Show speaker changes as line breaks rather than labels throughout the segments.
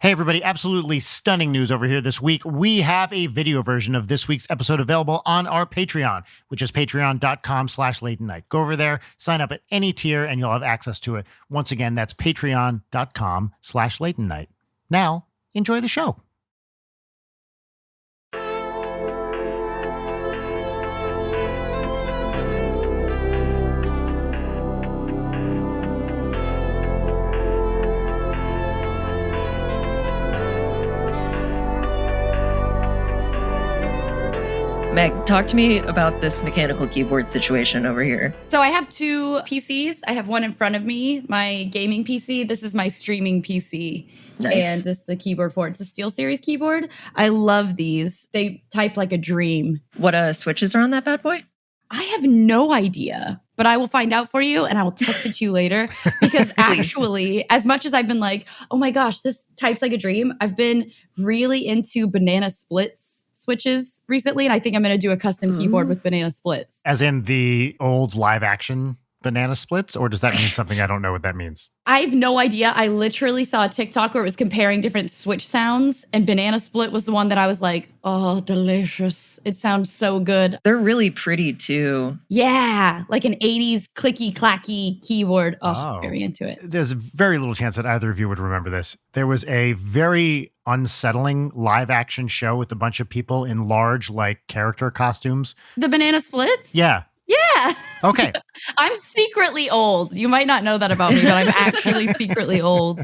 Hey, everybody, absolutely stunning news over here this week. We have a video version of this week's episode available on our Patreon, which is patreon.com/late night. Go over there, sign up at any tier, and you'll have access to it. Once again, that's patreon.com/late night. Now, enjoy the show.
Meg, talk to me about this mechanical keyboard situation over here.
So I have two PCs. I have one in front of me, my gaming PC. This is my streaming PC.
Nice.
And this is the keyboard for it. It's a SteelSeries keyboard. I love these. They type like a dream.
What switches are on that bad boy?
I have no idea, but I will find out for you and I will text it to you later. Because actually, as much as I've been like, oh my gosh, this types like a dream, I've been really into banana splits switches recently, and I think I'm going to do a custom keyboard with banana splits.
As in the old live action banana splits, or does that mean something I don't know what that means?
I have no idea. I literally saw a TikTok where it was comparing different switch sounds, and banana split was the one that I was like, oh, delicious. It sounds so good.
They're really pretty too.
Yeah, like an 80s clicky clacky keyboard. Oh, very into it.
There's very little chance that either of you would remember this. There was a very unsettling live action show with a bunch of people in large, like, character costumes.
The banana splits?
Yeah.
Yeah.
Okay.
I'm secretly old. You might not know that about me, but I'm actually secretly old.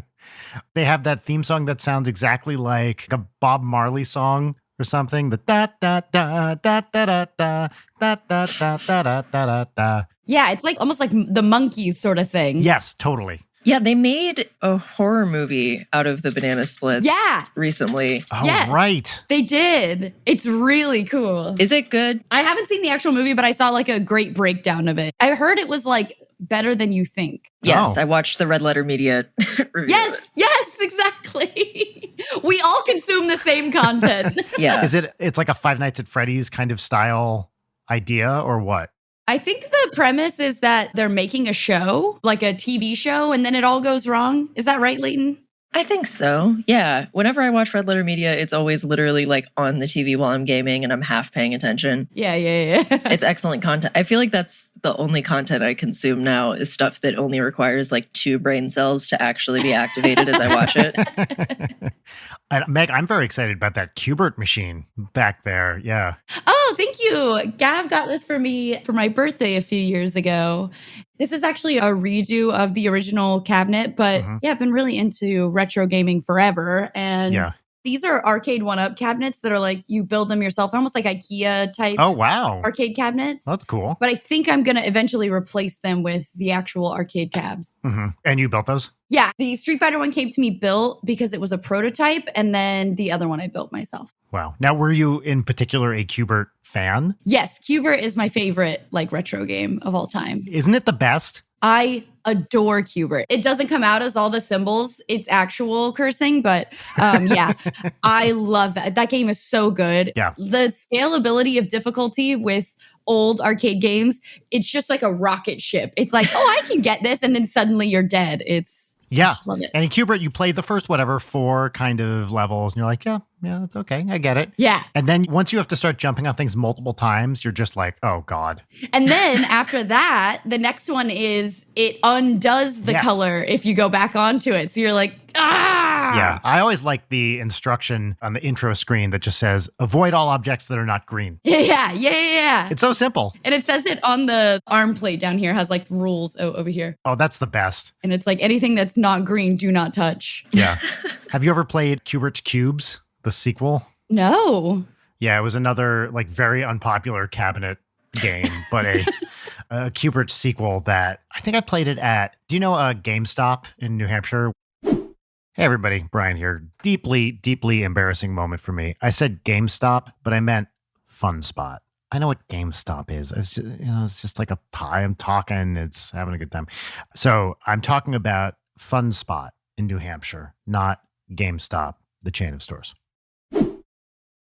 They have that theme song that sounds exactly like a Bob Marley song or something. The da da da da da da da da da da da da da.
Yeah, it's like almost like the Monkees sort of thing.
Yes, totally.
Yeah, they made a horror movie out of the banana splits recently.
Oh, yeah, right.
They did. It's really cool.
Is it good?
I haven't seen the actual movie, but I saw like a great breakdown of it. I heard it was like better than you think.
Yes, I watched the Red Letter Media review.
Yes, exactly. We all consume the same content.
Yeah.
It's like a Five Nights at Freddy's kind of style idea or what?
I think the premise is that they're making a show, like a TV show, and then it all goes wrong. Is that right, Leighton?
I think so. Yeah. Whenever I watch Red Letter Media, it's always literally like on the TV while I'm gaming and I'm half paying attention.
Yeah.
It's excellent content. I feel like that's the only content I consume now is stuff that only requires like 2 brain cells to actually be activated as I watch it.
Meg, I'm very excited about that Qbert machine back there. Yeah.
Oh, thank you. Gav got this for me for my birthday a few years ago. This is actually a redo of the original cabinet, but yeah, I've been really into retro gaming forever. And these are arcade one-up cabinets that are like, you build them yourself, almost like IKEA type.
Oh, wow.
Arcade cabinets.
That's cool.
But I think I'm going to eventually replace them with the actual arcade cabs.
And you built those?
Yeah. The Street Fighter one came to me built because it was a prototype. And then the other one I built myself.
Wow. Now, were you in particular a Qbert fan?
Yes. Qbert is my favorite like retro game of all time.
Isn't it the best?
I adore Qbert. It doesn't come out as all the symbols. It's actual cursing, but yeah, I love that. That game is so good.
Yeah.
The scalability of difficulty with old arcade games, it's just like a rocket ship. It's like, oh, I can get this. And then suddenly you're dead.
Yeah.
Love it.
And in Qbert, you play the first 4 kind of levels and you're like, yeah, that's okay. I get it.
Yeah.
And then once you have to start jumping on things multiple times, you're just like, oh, God.
And then after that, the next one is it undoes the color if you go back onto it. So you're like, ah.
Yeah. I always like the instruction on the intro screen that just says, avoid all objects that are not green.
Yeah.
It's so simple.
And it says it on the arm plate down here, has like rules over here.
Oh, that's the best.
And it's like anything that's not green, do not touch.
Yeah. Have you ever played Qbert Cubes, the sequel?
No.
Yeah, it was another like very unpopular cabinet game, but a Qbert sequel that I think I played it at, do you know GameStop in New Hampshire? Hey everybody, Brian here. Deeply, deeply embarrassing moment for me. I said GameStop, but I meant Fun Spot. I know what GameStop is. It's just like a pie. I'm talking, it's having a good time. So I'm talking about Fun Spot in New Hampshire, not GameStop, the chain of stores.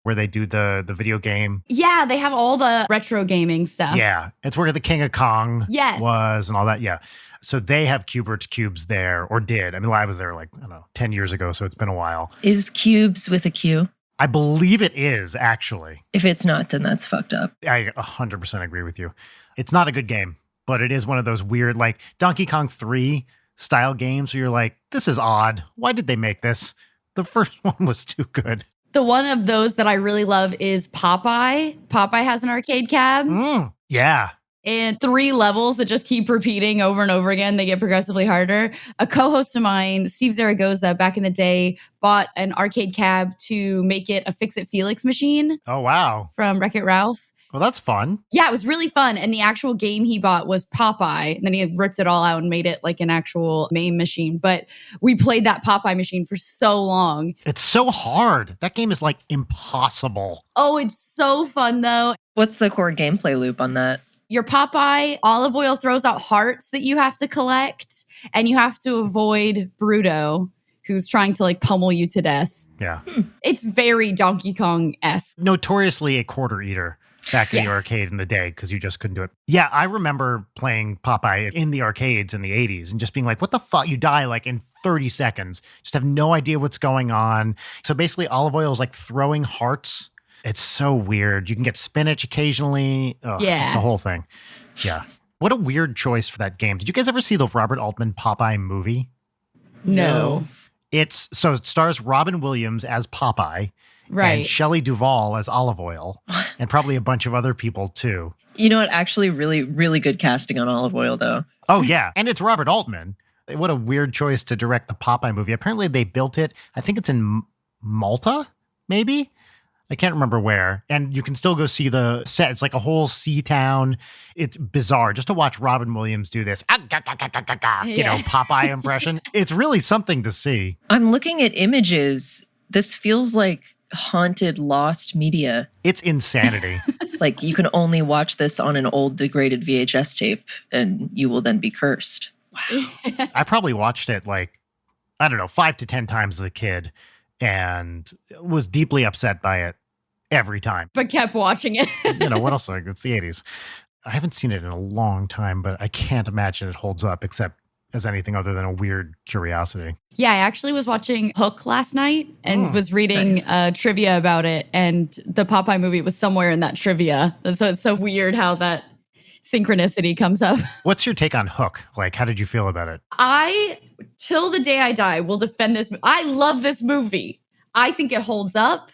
where they do the video game.
Yeah, they have all the retro gaming stuff.
Yeah, it's where the King of Kong
Yes.
was and all that. Yeah. So they have Cubert's Cubes there, or did. I mean, I was there like, I don't know, 10 years ago, so it's been a while.
Is Cubes with a Q?
I believe it is, actually.
If it's not, then that's fucked up.
I 100% agree with you. It's not a good game, but it is one of those weird, like Donkey Kong 3 style games where you're like, this is odd. Why did they make this? The first one was too good.
The one of those that I really love is Popeye. Popeye has an arcade cab.
Yeah.
And 3 levels that just keep repeating over and over again. They get progressively harder. A co-host of mine, Steve Zaragoza, back in the day, bought an arcade cab to make it a Fix-It Felix machine.
Oh, wow.
From Wreck-It Ralph.
Well, that's fun.
Yeah, it was really fun. And the actual game he bought was Popeye. And then he ripped it all out and made it like an actual MAME machine. But we played that Popeye machine for so long.
It's so hard. That game is like impossible.
Oh, it's so fun though.
What's the core gameplay loop on that?
Your Popeye, Olive Oil throws out hearts that you have to collect. And you have to avoid Bruto, who's trying to like pummel you to death.
Yeah.
It's very Donkey Kong-esque.
Notoriously a quarter eater. Back in the arcade in the day, because you just couldn't do it. Yeah, I remember playing Popeye in the arcades in the 80s and just being like, what the fuck? You die like in 30 seconds. Just have no idea what's going on. So basically, Olive Oil is like throwing hearts. It's so weird. You can get spinach occasionally. Ugh,
Yeah.
It's a whole thing. Yeah. What a weird choice for that game. Did you guys ever see the Robert Altman Popeye movie?
No.
It stars Robin Williams as Popeye.
Right.
And Shelley Duvall as Olive Oil. And probably a bunch of other people too.
You know what? Actually, really, really good casting on Olive Oil, though.
Oh, yeah. And it's Robert Altman. What a weird choice to direct the Popeye movie. Apparently they built it. I think it's in Malta, maybe? I can't remember where. And you can still go see the set. It's like a whole sea town. It's bizarre just to watch Robin Williams do this, Popeye impression. It's really something to see.
I'm looking at images. This feels like haunted, lost media.
It's insanity.
Like you can only watch this on an old degraded VHS tape and you will then be cursed. Wow.
I probably watched it 5 to 10 times as a kid and was deeply upset by it every time.
But kept watching it.
What else? It's the 80s. I haven't seen it in a long time, but I can't imagine it holds up except as anything other than a weird curiosity.
Yeah, I actually was watching Hook last night and was reading trivia about it. And the Popeye movie was somewhere in that trivia. And so it's so weird how that synchronicity comes up.
What's your take on Hook? How did you feel about it?
I, till the day I die, will defend this. I love this movie. I think it holds up.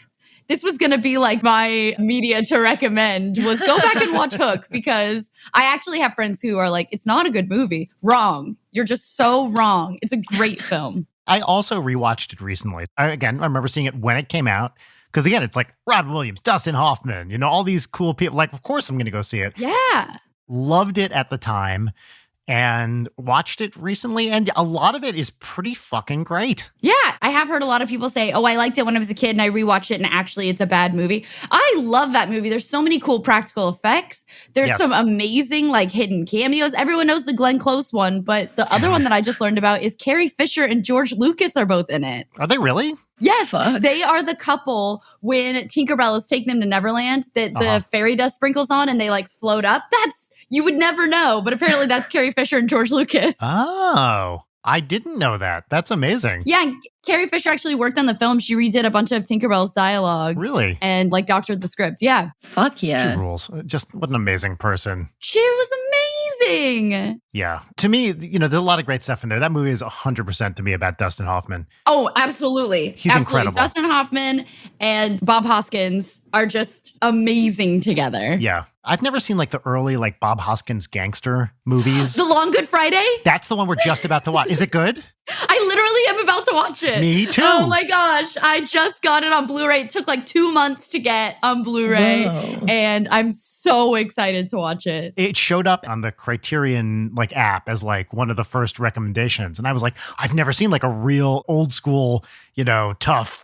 This was going to be like my media to recommend was go back and watch Hook because I actually have friends who are like, it's not a good movie. Wrong. You're just so wrong. It's a great film.
I also rewatched it recently. I remember seeing it when it came out. Because again, it's like Robin Williams, Dustin Hoffman, all these cool people. Of course I'm going to go see it.
Yeah.
Loved it at the time and watched it recently. And a lot of it is pretty fucking great.
Yeah. I have heard a lot of people say, oh, I liked it when I was a kid and I rewatched it and actually it's a bad movie. I love that movie. There's so many cool practical effects. There's some amazing hidden cameos. Everyone knows the Glenn Close one, but the other one that I just learned about is Carrie Fisher and George Lucas are both in it.
Are they really?
Yes,
Fuck.
They are the couple when Tinkerbell is taking them to Neverland that the fairy dust sprinkles on and they float up. You would never know, but apparently that's Carrie Fisher and George Lucas.
Oh, I didn't know that. That's amazing.
Yeah, Carrie Fisher actually worked on the film. She redid a bunch of Tinkerbell's dialogue.
Really?
And doctored the script. Yeah.
Fuck yeah.
She rules. Just what an amazing person.
She was amazing.
Yeah. To me, there's a lot of great stuff in there. That movie is 100% to me about Dustin Hoffman.
Oh, absolutely.
He's incredible.
Dustin Hoffman and Bob Hoskins are just amazing together.
Yeah. I've never seen the early Bob Hoskins gangster movies.
The Long Good Friday?
That's the one we're just about to watch. Is it good?
I literally am about to watch it.
Me too.
Oh my gosh. I just got it on Blu-ray. It took 2 months to get on Blu-ray.
Whoa.
And I'm so excited to watch it.
It showed up on the Criterion app as one of the first recommendations. And I was like, I've never seen a real old school, tough,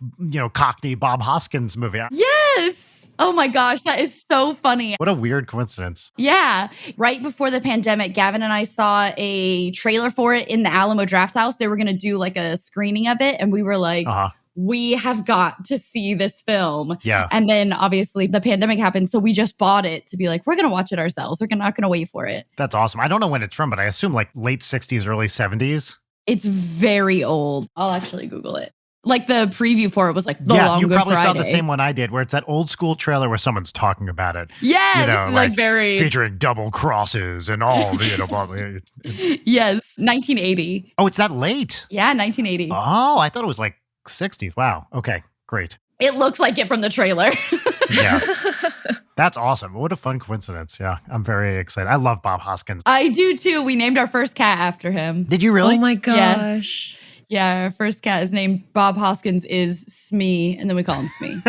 Cockney Bob Hoskins movie.
Yes. Oh my gosh, that is so funny.
What a weird coincidence.
Yeah. Right before the pandemic, Gavin and I saw a trailer for it in the Alamo Draft House. They were going to do a screening of it. And we were like, we have got to see this film.
Yeah.
And then obviously the pandemic happened. So we just bought it to be like, we're going to watch it ourselves. We're not going to wait for it.
That's awesome. I don't know when it's from, but I assume like late 60s, early 70s.
It's very old. I'll actually Google it. Like the preview for it was like the
Yeah,
Long
you
Good
probably
Friday.
saw the same one I did, where it's that old school trailer where someone's talking about it.
Yeah,
You know,
this is like very
featuring double crosses and all. Blah, blah.
Yes, 1980.
Oh, it's that late.
Yeah, 1980.
Oh, I thought it was like 60s. Wow. Okay, great.
It looks like it from the trailer.
Yeah. That's awesome. What a fun coincidence. Yeah, I'm very excited. I love Bob Hoskins.
I do too. We named our first cat after him.
Did you really?
Oh my gosh.
Yes. Yeah, our first cat is named Bob Hoskins is Smee, and then we call him Smee.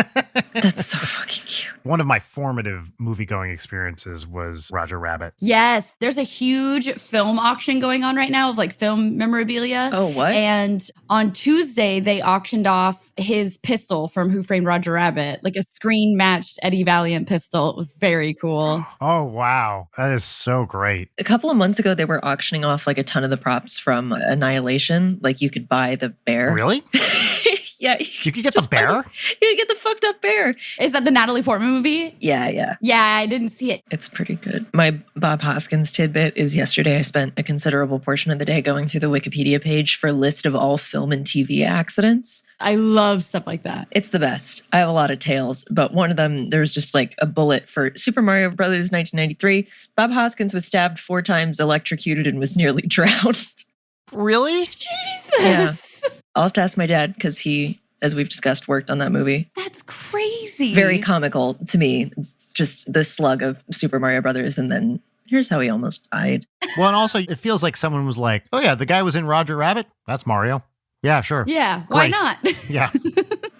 That's so fucking cute.
One of my formative movie-going experiences was Roger Rabbit.
Yes, there's a huge film auction going on right now of like film memorabilia.
Oh, what?
And on Tuesday, they auctioned off his pistol from Who Framed Roger Rabbit, like a screen-matched Eddie Valiant pistol. It was very cool.
Oh, wow. That is so great.
A couple of months ago, they were auctioning off like a ton of the props from Annihilation. Like you could buy the bear.
Really?
Yeah.
You could get the bear?
You could get the fucked up bear.
Is that the Natalie Portman movie?
Yeah.
Yeah, I didn't see it.
It's pretty good. My Bob Hoskins tidbit is yesterday I spent a considerable portion of the day going through the Wikipedia page for a list of all film and TV accidents.
I love stuff like that.
It's the best. I have a lot of tales, but one of them, there's just like a bullet for Super Mario Brothers 1993. Bob Hoskins was stabbed 4 times, electrocuted, and was nearly drowned.
Really?
Jesus.
Yeah. I'll have to ask my dad because he, as we've discussed, worked on that movie.
That's crazy.
Very comical to me. It's just the slug of Super Mario Brothers, and then here's how he almost died.
Well, and also it feels like someone was like, oh yeah, the guy was in Roger Rabbit. That's Mario. Yeah, sure.
Yeah, why
Great.
not?
Yeah.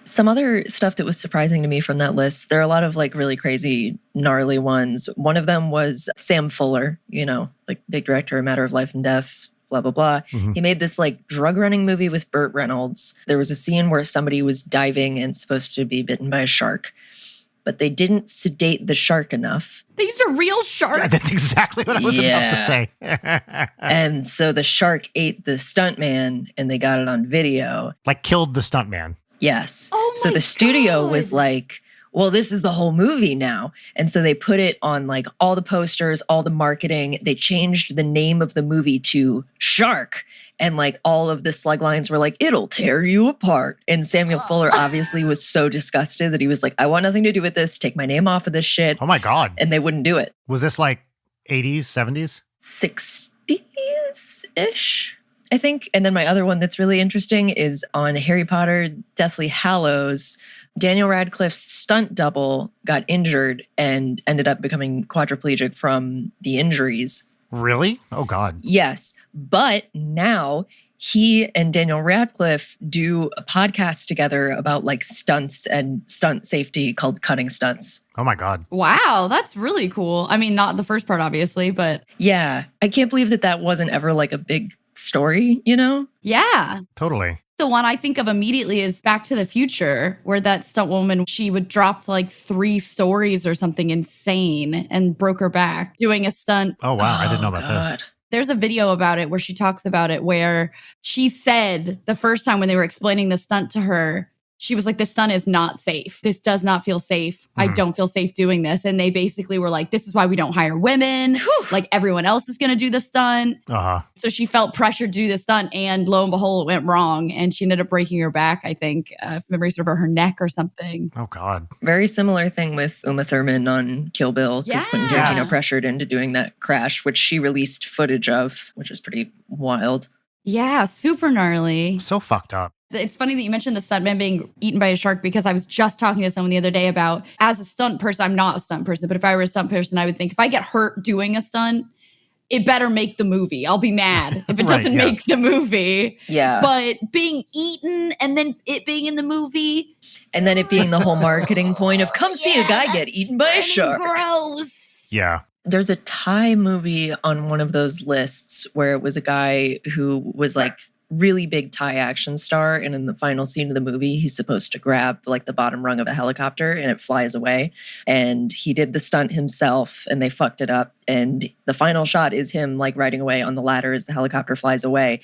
Some other stuff that was surprising to me from that list, there are a lot of like really crazy, gnarly ones. One of them was Sam Fuller, like big director, A Matter of Life and Death, blah, blah, blah.
Mm-hmm.
He made this like drug running movie with Burt Reynolds. There was a scene where somebody was diving and supposed to be bitten by a shark, but they didn't sedate the shark enough.
They used a real shark.
That's exactly what I was about to say.
And so the shark ate the stuntman and they got it on video.
Like killed the stuntman.
Yes.
Oh
so
my
the studio
God.
was like, well, this is the whole movie now. And so they put it on like all the posters, all the marketing. They changed the name of the movie to Shark. And like all of the slug lines were like, it'll tear you apart. And Samuel Fuller obviously was so disgusted that he was like, I want nothing to do with this. Take my name off of this shit.
Oh my God.
And they wouldn't do it.
Was this like 80s, 70s?
60s-ish, I think. And then my other one that's really interesting is on Harry Potter Deathly Hallows. Daniel Radcliffe's stunt double got injured and ended up becoming quadriplegic from the injuries.
Really? Oh God.
Yes. But now he and Daniel Radcliffe do a podcast together about like stunts and stunt safety called Cutting Stunts.
Oh my God.
Wow, that's really cool. I mean, not the first part, obviously, but
Yeah. I can't believe that wasn't ever like a big story,
yeah.
Totally.
The one I think of immediately is Back to the Future, where that stunt woman, she would drop like 3 stories or something insane and broke her back doing a stunt.
Oh wow. I didn't know about this.
There's a video about it where she talks about it, where she said the first time when they were explaining the stunt to her, she was like, this stunt is not safe. This does not feel safe. I don't feel safe doing this. And they basically were like, this is why we don't hire women. Like everyone else is going to do the stunt.
Uh-huh.
So she felt pressured to do the stunt, and lo and behold, it went wrong. And she ended up breaking her back, I think, if memory serves, her neck or something.
Oh God.
Very similar thing with Uma Thurman on Kill Bill, because when
Yes.
Tarantino pressured into doing that crash, which she released footage of, which is pretty wild.
Yeah, super gnarly.
So fucked up.
It's funny that you mentioned the stuntman being eaten by a shark, because I was just talking to someone the other day about, as a stunt person, I'm not a stunt person, but if I were a stunt person, I would think if I get hurt doing a stunt, it better make the movie. I'll be mad if it
Right,
doesn't
yeah.
make the movie.
Yeah.
But being eaten and then it being in the movie.
And then it being the whole marketing point of come see a guy get eaten by a shark.
Gross.
Yeah.
There's a Thai movie on one of those lists where it was a guy who was like really big Thai action star. And in the final scene of the movie, he's supposed to grab like the bottom rung of a helicopter and it flies away. And he did the stunt himself and they fucked it up. And the final shot is him like riding away on the ladder as the helicopter flies away.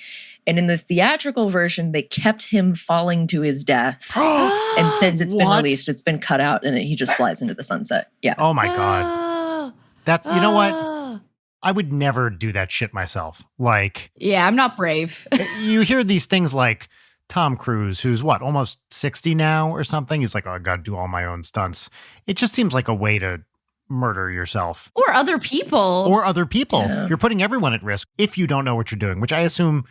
And in the theatrical version, they kept him falling to his death. And since it's been released, it's been cut out and he just flies into the sunset. Yeah.
Oh my God. That's, you know what? I would never do that shit myself. Like,
yeah, I'm not brave.
You hear these things like Tom Cruise, who's what, almost 60 now or something. He's like, oh, I got to do all my own stunts. It just seems like a way to murder yourself.
Or other people.
Yeah. You're putting everyone at risk if you don't know what you're doing, which I assume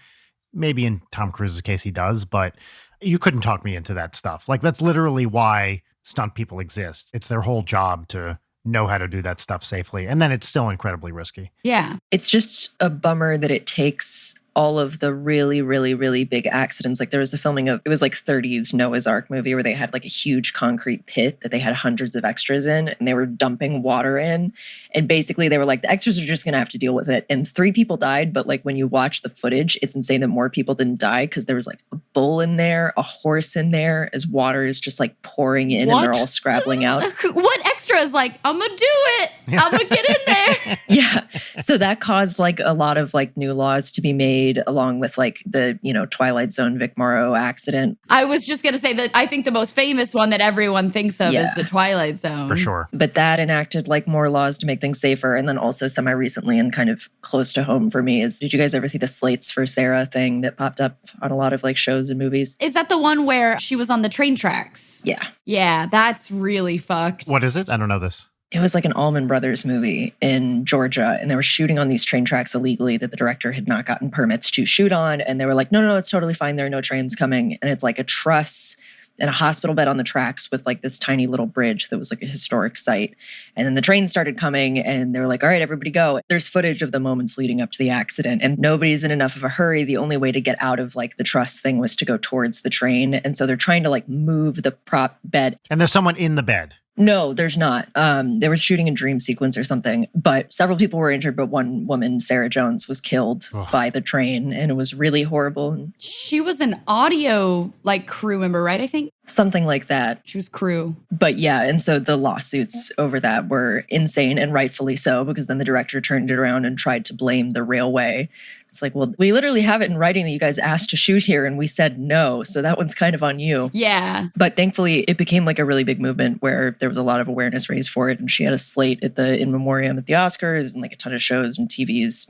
maybe in Tom Cruise's case he does, but you couldn't talk me into that stuff. Like, that's literally why stunt people exist. It's their whole job to know how to do that stuff safely. And then it's still incredibly risky.
Yeah.
It's just a bummer that it takes all of the really, really, really big accidents. Like there was the filming of, it was like 30s Noah's Ark movie where they had like a huge concrete pit that they had hundreds of extras in and they were dumping water in. And basically they were like, the extras are just going to have to deal with it. And 3 people died. But like when you watch the footage, it's insane that more people didn't die because there was like a bull in there, a horse in there as water is just like pouring in and they're all scrabbling out.
What extra is like, I'm going to do it. I'm going to get in there.
Yeah. So that caused like a lot of like new laws to be made along with like the, Twilight Zone Vic Morrow accident.
I was just going to say that I think the most famous one that everyone thinks of is the Twilight Zone.
For sure.
But that enacted like more laws to make things safer. And then also semi-recently and kind of close to home for me is, did you guys ever see the Slates for Sarah thing that popped up on a lot of like shows and movies?
Is that the one where she was on the train tracks?
Yeah.
Yeah, that's really fucked.
What is it? I don't know this.
It was like an Allman Brothers movie in Georgia, and they were shooting on these train tracks illegally that the director had not gotten permits to shoot on. And they were like, no, it's totally fine. There are no trains coming. And it's like a truss and a hospital bed on the tracks with like this tiny little bridge that was like a historic site. And then the train started coming and they were like, all right, everybody go. There's footage of the moments leading up to the accident and nobody's in enough of a hurry. The only way to get out of like the truss thing was to go towards the train. And so they're trying to like move the prop bed.
And there's someone in the bed.
No, there's not. They were shooting a dream sequence or something, but several people were injured, but one woman, Sarah Jones, was killed by the train, and it was really horrible.
She was an audio, like, crew member, right, I think?
Something like that.
She was crew.
But yeah, and so the lawsuits over that were insane, and rightfully so, because then the director turned it around and tried to blame the railway. It's like, well, we literally have it in writing that you guys asked to shoot here and we said no. So that one's kind of on you.
Yeah.
But thankfully, it became like a really big movement where there was a lot of awareness raised for it. And she had a slate at the In Memoriam at the Oscars and like a ton of shows and TVs,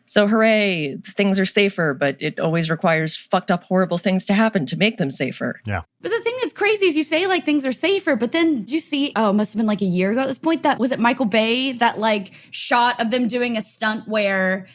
So hooray, things are safer, but it always requires fucked up, horrible things to happen to make them safer.
Yeah.
But the thing that's crazy is you say like things are safer, but then did you see, it must have been like a year ago at this point, that was it Michael Bay, that like shot of them doing a stunt where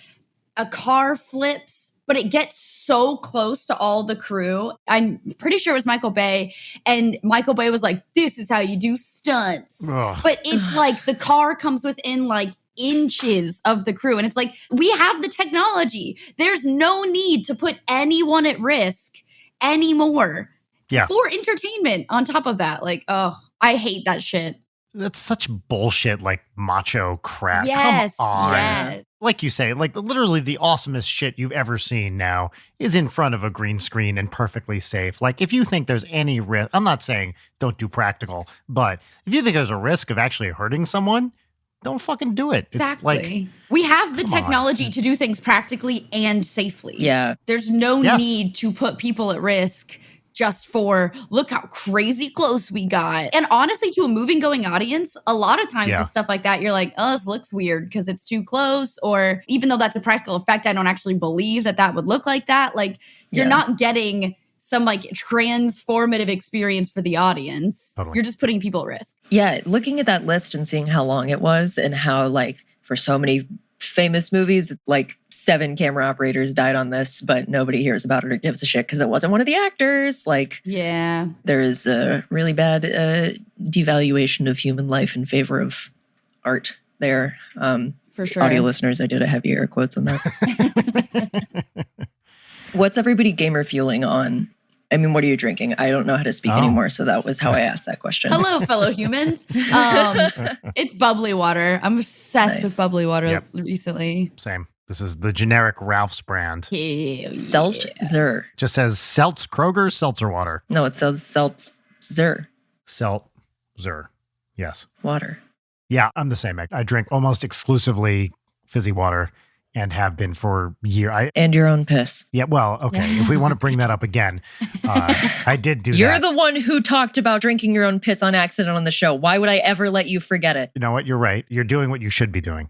a car flips, but it gets so close to all the crew. I'm pretty sure it was Michael Bay. And Michael Bay was like, this is how you do stunts.
Ugh.
But it's like the car comes within like inches of the crew. And it's like, we have the technology. There's no need to put anyone at risk anymore for entertainment on top of that. Like, I hate that shit.
That's such bullshit, like macho crap.
Yes,
come on.
yes.
Like you say, like literally the awesomest shit you've ever seen now is in front of a green screen and perfectly safe. Like if you think there's any risk, I'm not saying don't do practical, but if you think there's a risk of actually hurting someone, don't fucking do it.
Exactly.
It's like,
we have the technology to do things practically and safely.
Yeah.
There's no need to put people at risk just for, look how crazy close we got. And honestly, to a moving going audience, a lot of times with stuff like that, you're like, oh, this looks weird because it's too close. Or even though that's a practical effect, I don't actually believe that would look like that. Like you're not getting some like transformative experience for the audience.
Totally.
You're just putting people at risk.
Yeah. Looking at that list and seeing how long it was and how like for so many famous movies, like 7 camera operators died on this, but nobody hears about it or gives a shit because it wasn't one of the actors. Like, there is a really bad devaluation of human life in favor of art there.
For sure.
Audio listeners, I did a heavy air quotes on that. What's everybody gamer fueling on? I mean, what are you drinking? I don't know how to speak anymore, so that was how I asked that question.
Hello, fellow humans. It's bubbly water. I'm obsessed with bubbly water recently.
Same. This is the generic Ralph's brand.
Seltzer.
Just says Seltz Kroger seltzer water.
No, it says Seltzer.
Seltzer. Yes.
Water.
Yeah, I'm the same. I drink almost exclusively fizzy water and have been for years.
And your own piss.
Yeah, well, okay. If we want to bring that up again, I did do
You're
that.
the one who talked about drinking your own piss on accident on the show. Why would I ever let you forget it?
You know what? You're right. You're doing what you should be doing.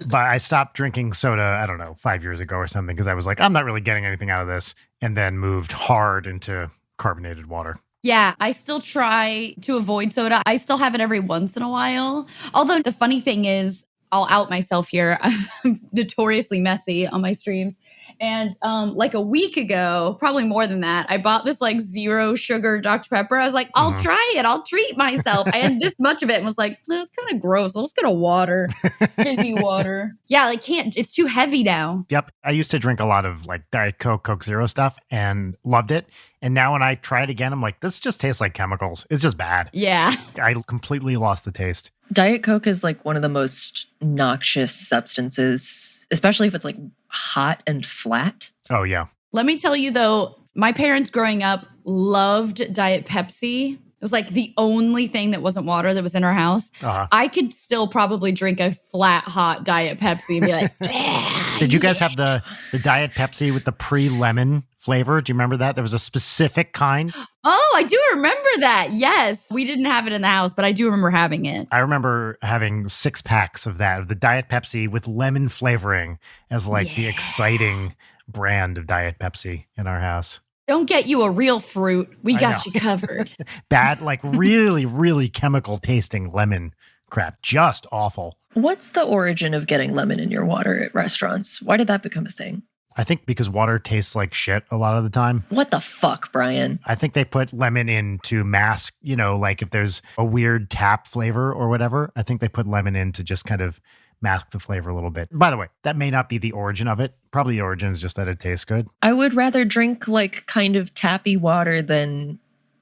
But I stopped drinking soda, I don't know, 5 years ago or something, because I was like, I'm not really getting anything out of this. And then moved hard into carbonated water.
Yeah, I still try to avoid soda. I still have it every once in a while. Although the funny thing is, I'll out myself here. I'm notoriously messy on my streams. And like a week ago, probably more than that, I bought this like 0 sugar Dr. Pepper. I was like, I'll try it. I'll treat myself. I had this much of it and was like, that's kind of gross. I'll just get a water, fizzy water. Yeah, like it's too heavy now.
Yep. I used to drink a lot of like Diet Coke, Coke Zero stuff and loved it. And now when I try it again, I'm like, this just tastes like chemicals. It's just bad.
Yeah.
I completely lost the taste.
Diet Coke is like one of the most noxious substances, especially if it's like hot and flat.
Oh, yeah.
Let me tell you though, my parents growing up loved Diet Pepsi. It was like the only thing that wasn't water that was in our house. I could still probably drink a flat, hot Diet Pepsi and be like,
Did you guys have the Diet Pepsi with the pre-lemon flavor? Do you remember that? There was a specific kind.
Oh, I do remember that. Yes. We didn't have it in the house, but I do remember having it.
I remember having 6 packs of that, of the Diet Pepsi with lemon flavoring as like the exciting brand of Diet Pepsi in our house.
Don't get you a real fruit. We got you covered.
Bad, like really, really chemical tasting lemon crap. Just awful.
What's the origin of getting lemon in your water at restaurants? Why did that become a thing?
I think because water tastes like shit a lot of the time.
What the fuck, Brian?
I think they put lemon in to mask, like if there's a weird tap flavor or whatever, I think they put lemon in to just kind of mask the flavor a little bit. By the way, that may not be the origin of it. Probably the origin is just that it tastes good.
I would rather drink like kind of tappy water than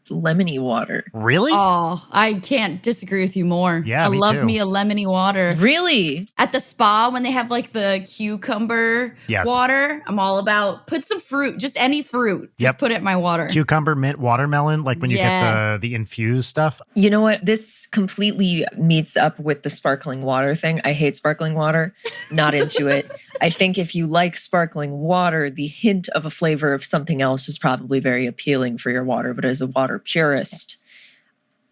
lemony water.
Really?
Oh, I can't disagree with you more.
Yeah,
I
me
love
too.
me a lemony water.
Really?
At the spa, when they have like the cucumber water, I'm all about put some fruit, just any fruit. Just put it in my water.
Cucumber, mint, watermelon, like when you get the infused stuff.
You know what? This completely meets up with the sparkling water thing. I hate sparkling water. Not into it. I think if you like sparkling water, the hint of a flavor of something else is probably very appealing for your water. But as a water purist,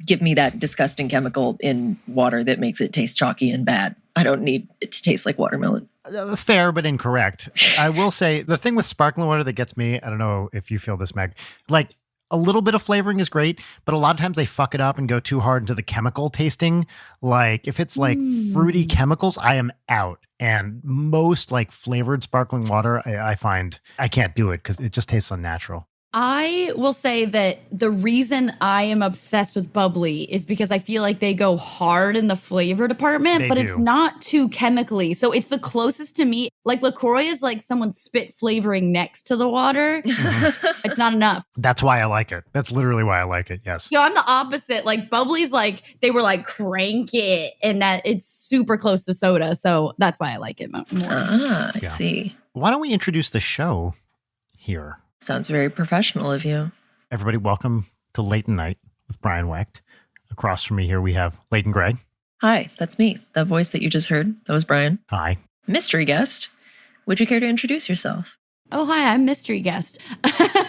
give me that disgusting chemical in water that makes it taste chalky and bad. I don't need it to taste like watermelon.
Fair, but incorrect. I will say the thing with sparkling water that gets me, I don't know if you feel this, Meg, like a little bit of flavoring is great, but a lot of times they fuck it up and go too hard into the chemical tasting. Like if it's like fruity chemicals, I am out. And most like flavored sparkling water, I find I can't do it because it just tastes unnatural.
I will say that the reason I am obsessed with bubbly is because I feel like they go hard in the flavor department, but it's not too chemically. So it's the closest to me. Like LaCroix is like someone spit flavoring next to the water. It's not enough.
That's why I like it. That's literally why I like it. Yes.
So I'm the opposite. Like bubbly's like, they were like crank it and that it's super close to soda. So that's why I like it more.
I see.
Why don't we introduce the show here?
Sounds very professional of you.
Everybody, welcome to Late Night with Brian Wecht. Across from me here, we have Leighton Gray.
Hi, that's me. That voice that you just heard, that was Brian.
Hi.
Mystery guest. Would you care to introduce yourself?
Oh, hi, I'm mystery guest.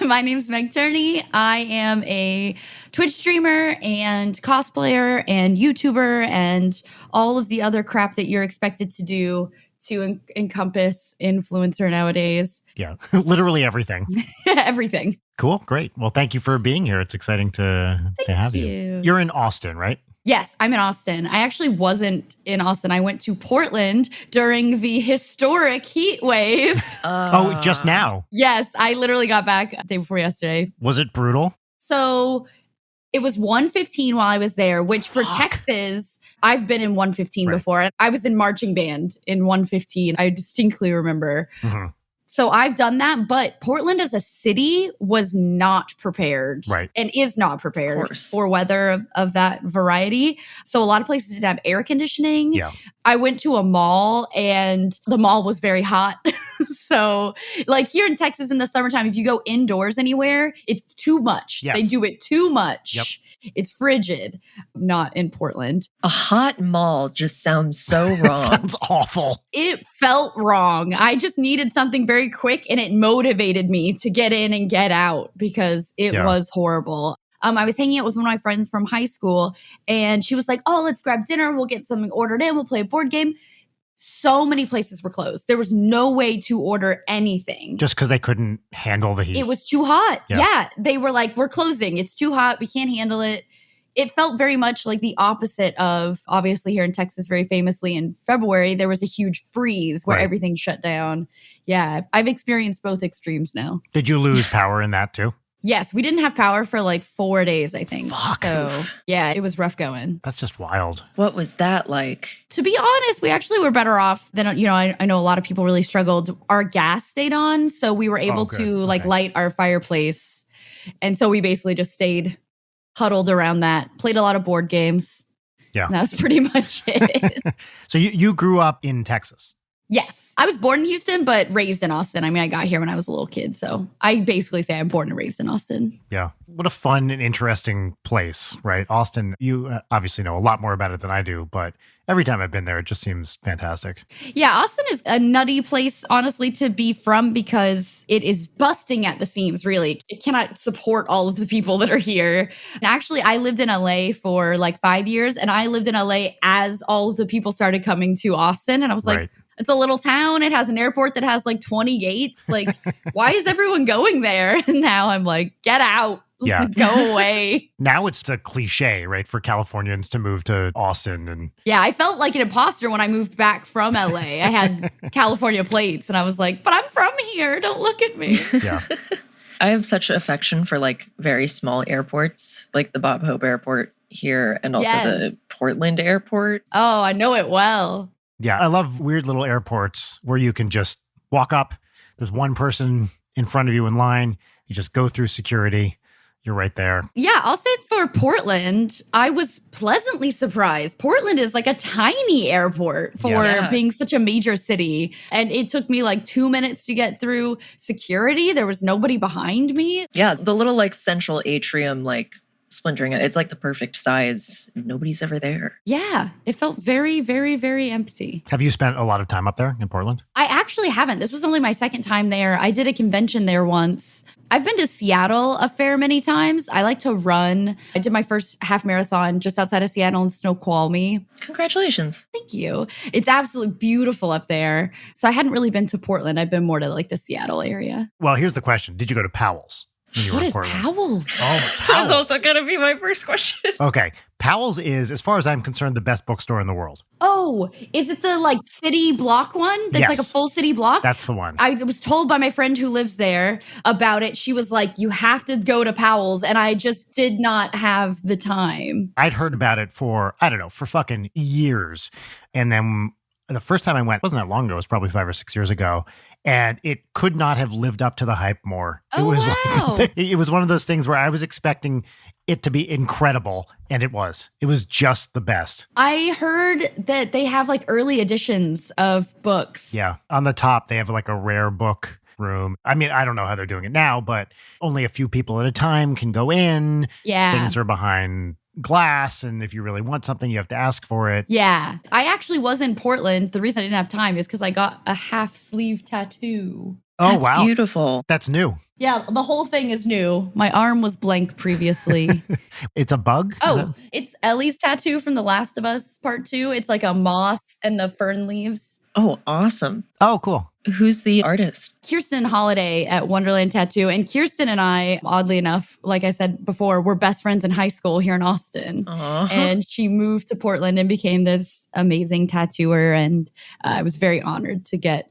My name's Meg Turney. I am a Twitch streamer and cosplayer and YouTuber and all of the other crap that you're expected to do to encompass influencer nowadays.
Yeah, literally everything.
Everything.
Cool, great. Well, thank you for being here. It's exciting to have you. You're in Austin, right?
Yes, I'm in Austin. I actually wasn't in Austin. I went to Portland during the historic heat wave.
Oh, just now?
Yes, I literally got back the day before yesterday.
Was it brutal?
So it was 1:15 while I was there, which for Texas, I've been in 1:15 before. I was in marching band in 1:15. I distinctly remember. So I've done that, but Portland as a city was not prepared,
right,
and is not prepared for weather of that variety. So a lot of places didn't have air conditioning.
Yeah.
I went to a mall and the mall was very hot. So like here in Texas in the summertime, if you go indoors anywhere, it's too much.
Yes.
They do it too much.
Yep.
It's frigid. Not in Portland.
A hot mall just sounds so wrong.
Sounds awful.
It felt wrong. I just needed something very quick and it motivated me to get in and get out because it was horrible. I was hanging out with one of my friends from high school and she was like, oh, let's grab dinner. We'll get something ordered in. We'll play a board game. So many places were closed. There was no way to order anything.
Just because they couldn't handle the heat.
It was too hot. Yeah. They were like, we're closing. It's too hot. We can't handle it. It felt very much like the opposite of, obviously here in Texas, very famously in February, there was a huge freeze where everything shut down. Yeah. I've experienced both extremes now.
Did you lose power in that too?
Yes, we didn't have power for like 4 days, I think.
Fuck.
So yeah, it was rough going.
That's just wild.
What was that like?
To be honest, we actually were better off than, you know, I know a lot of people really struggled. Our gas stayed on, so we were able to like light our fireplace. And so we basically just stayed huddled around that, played a lot of board games.
Yeah.
And that's pretty much it.
So you grew up in Texas?
Yes. I was born in Houston, but raised in Austin. I mean, I got here when I was a little kid. So I basically say I'm born and raised in Austin.
Yeah. What a fun and interesting place, right? Austin, you obviously know a lot more about it than I do, but every time I've been there, it just seems fantastic.
Yeah, Austin is a nutty place, honestly, to be from because it is busting at the seams, really. It cannot support all of the people that are here. And actually, I lived in LA for like 5 years, and I lived in LA as all of the people started coming to Austin. And I was like, it's a little town. It has an airport that has like 20 gates. Like, why is everyone going there? And now I'm like, get out.
Yeah.
Go away.
Now it's a cliche, right, for Californians to move to Austin. And
yeah, I felt like an imposter when I moved back from LA. I had California plates and I was like, but I'm from here. Don't look at me.
Yeah.
I have such affection for like very small airports, like the Bob Hope Airport here and also the Portland Airport.
Oh, I know it well.
Yeah, I love weird little airports where you can just walk up. There's one person in front of you in line. You just go through security. You're right there.
Yeah, I'll say for Portland, I was pleasantly surprised. Portland is like a tiny airport for being such a major city. And it took me like 2 minutes to get through security. There was nobody behind me.
Yeah, the little like central atrium, like splintering. It's like the perfect size. Nobody's ever there.
Yeah, it felt very, very, very empty.
Have you spent a lot of time up there in Portland?
I actually haven't. This was only my second time there. I did a convention there once. I've been to Seattle a fair many times. I like to run. I did my first half marathon just outside of Seattle in Snoqualmie.
Congratulations.
Thank you. It's absolutely beautiful up there. So I hadn't really been to Portland. I've been more to like the Seattle area.
Well, here's the question. Did you go to Powell's?
What is Powell's?
Oh, Powell's.
That was also going to be my first question.
Okay. Powell's is, as far as I'm concerned, the best bookstore in the world.
Oh, is it the like city block one? That's like a full city block?
That's the one.
I was told by my friend who lives there about it. She was like, you have to go to Powell's. And I just did not have the time.
I'd heard about it for, I don't know, for fucking years. And then the first time I went, wasn't that long ago. It was probably 5 or 6 years ago. And it could not have lived up to the hype more.
Oh,
it was
wow.
like, it was one of those things where I was expecting it to be incredible. And it was. It was just the best.
I heard that they have like early editions of books.
Yeah. On the top, they have like a rare book room. I mean, I don't know how they're doing it now, but only a few people at a time can go in.
Yeah.
Things are behind glass, and if you really want something, you have to ask for it.
Yeah. I actually was in Portland. The reason I didn't have time is because I got a half sleeve tattoo.
Oh,
That's
wow.
beautiful.
That's new.
Yeah, the whole thing is new. My arm was blank previously.
It's a bug?
It's Ellie's tattoo from The Last of Us Part 2. It's like a moth and the fern leaves.
Oh, awesome.
Oh, cool.
Who's the artist?
Kirsten Holiday at Wonderland Tattoo. And Kirsten and I, oddly enough, like I said before, were best friends in high school here in Austin. And she moved to Portland and became this amazing tattooer. And I was very honored to get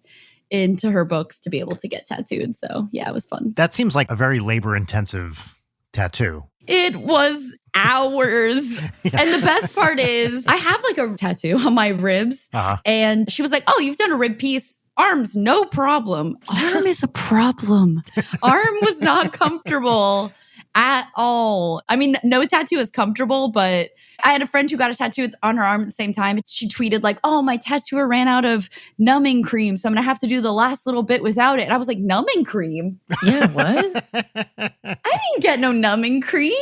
into her books to be able to get tattooed. So yeah, it was fun.
That seems like a very labor-intensive tattoo.
It was hours. And the best part is I have like a tattoo on my ribs. And she was like, oh, you've done a rib piece. Arms, no problem. Arm is a problem. Arm was not comfortable at all. I mean, no tattoo is comfortable, but I had a friend who got a tattoo on her arm at the same time. She tweeted like, oh, my tattooer ran out of numbing cream, so I'm going to have to do the last little bit without it. And I was like, numbing cream?
Yeah, what?
I didn't get no numbing cream.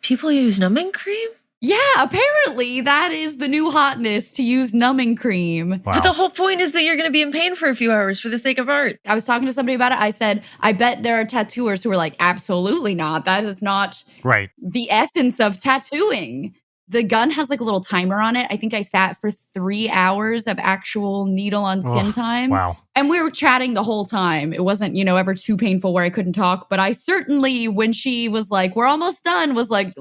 People use numbing cream?
Yeah, apparently that is the new hotness, to use numbing cream.
Wow.
But the whole point is that you're going to be in pain for a few hours for the sake of art.
I was talking to somebody about it. I said, I bet there are tattooers who are like, absolutely not. That is not
Right.
the essence of tattooing. The gun has like a little timer on it. I think I sat for 3 hours of actual needle on skin time.
Wow.
And we were chatting the whole time. It wasn't, ever too painful where I couldn't talk. But I certainly, when she was like, we're almost done, was like,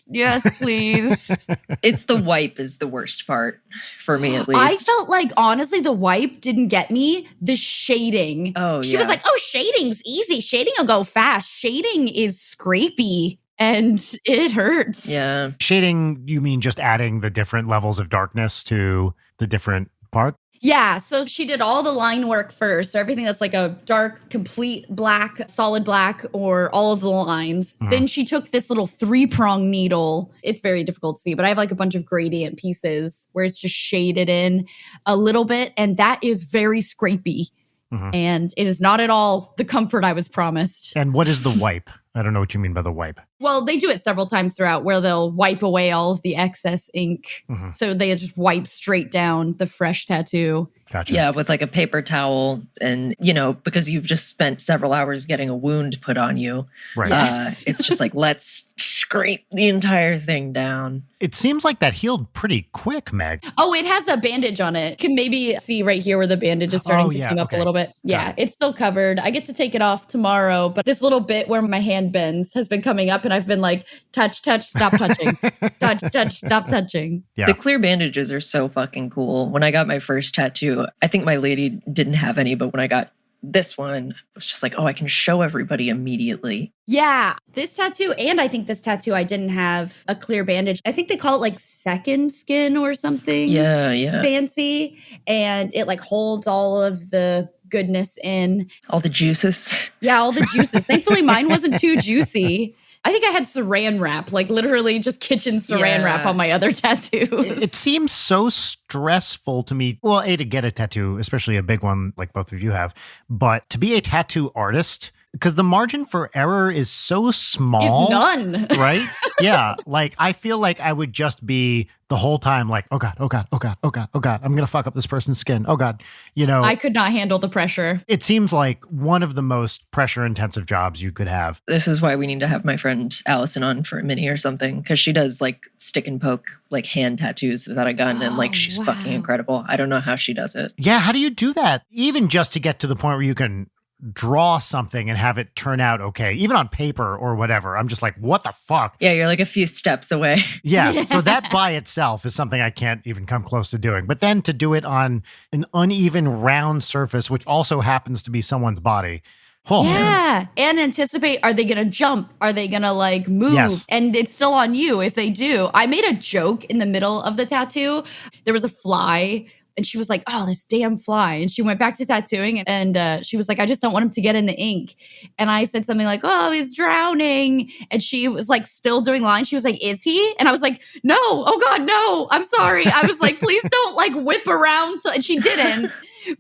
yes, please.
It's the wipe is the worst part for me, at least.
I felt like, honestly, the wipe didn't get me. The shading.
Oh,
She was like, oh, shading's easy. Shading will go fast. Shading is scrapey. And it hurts.
Yeah.
Shading, you mean just adding the different levels of darkness to the different parts?
Yeah, so she did all the line work first. So everything that's like a dark, complete black, solid black, or all of the lines.
Mhm.
Then she took this little 3-prong needle. It's very difficult to see, but I have like a bunch of gradient pieces where it's just shaded in a little bit. And that is very scrapey.
Mhm.
And it is not at all the comfort I was promised.
And what is the wipe? I don't know what you mean by the wipe.
Well, they do it several times throughout where they'll wipe away all of the excess ink.
Mhm.
So they just wipe straight down the fresh tattoo.
Gotcha.
Yeah, with like a paper towel. And, because you've just spent several hours getting a wound put on you.
Right.
Yes.
It's just like, let's scrape the entire thing down.
It seems like that healed pretty quick, Meg.
Oh, it has a bandage on it. You can maybe see right here where the bandage is starting to come up a little bit. Yeah, it's still covered. I get to take it off tomorrow, but this little bit where my hand bends has been coming up and I've been like, touch, stop touching. touch, stop touching.
Yeah.
The clear bandages are so fucking cool. When I got my first tattoo, I think my lady didn't have any, but when I got this one, it was just like, oh, I can show everybody immediately.
Yeah, this tattoo, and I think this tattoo, I didn't have a clear bandage. I think they call it like second skin or something.
Yeah.
Fancy. And it like holds all of the goodness in.
All the juices.
Yeah, all the juices. Thankfully, mine wasn't too juicy. I think I had saran wrap, like literally just kitchen saran wrap on my other tattoos.
It seems so stressful to me. Well, A, to get a tattoo, especially a big one like both of you have, but to be a tattoo artist, because the margin for error is so small.
It's none.
Right? Yeah. Like, I feel like I would just be the whole time like, oh God, oh God, oh God, oh God, oh God, I'm going to fuck up this person's skin. Oh God.
I could not handle the pressure.
It seems like one of the most pressure intensive jobs you could have.
This is why we need to have my friend Allison on for a mini or something, because she does like stick and poke, like hand tattoos without a gun. And like, she's fucking incredible. I don't know how she does it.
Yeah. How do you do that? Even just to get to the point where you can draw something and have it turn out okay, even on paper or whatever. I'm just like, what the fuck?
Yeah, you're like a few steps away.
Yeah. So that by itself is something I can't even come close to doing. But then to do it on an uneven round surface, which also happens to be someone's body. Oh,
yeah. And anticipate, are they going to jump? Are they going to like move?
Yes.
And it's still on you if they do. I made a joke in the middle of the tattoo. There was a fly. And she was like, oh, this damn fly. And she went back to tattooing and she was like, I just don't want him to get in the ink. And I said something like, oh, he's drowning. And she was like still doing lines. She was like, is he? And I was like, no, oh God, no, I'm sorry. I was like, please don't like whip around. And she didn't.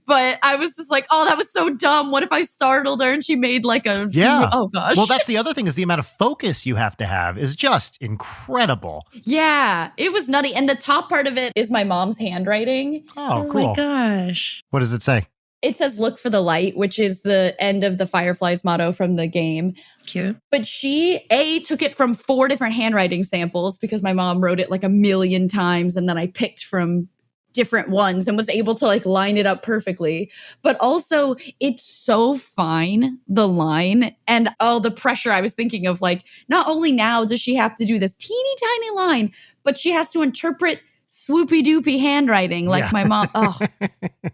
But I was just like, oh, that was so dumb. What if I startled her and she made like a, oh gosh.
Well, that's the other thing is the amount of focus you have to have is just incredible.
Yeah, it was nutty. And the top part of it is my mom's handwriting.
Oh, cool.
My gosh.
What does it say?
It says, look for the light, which is the end of the Fireflies motto from the game.
Cute.
But she, took it from 4 different handwriting samples because my mom wrote it like a million times. And then I picked from different ones and was able to like line it up perfectly. But also it's so fine, the line, and the pressure I was thinking of, like, not only now does she have to do this teeny tiny line, but she has to interpret swoopy doopy handwriting like my mom. Oh,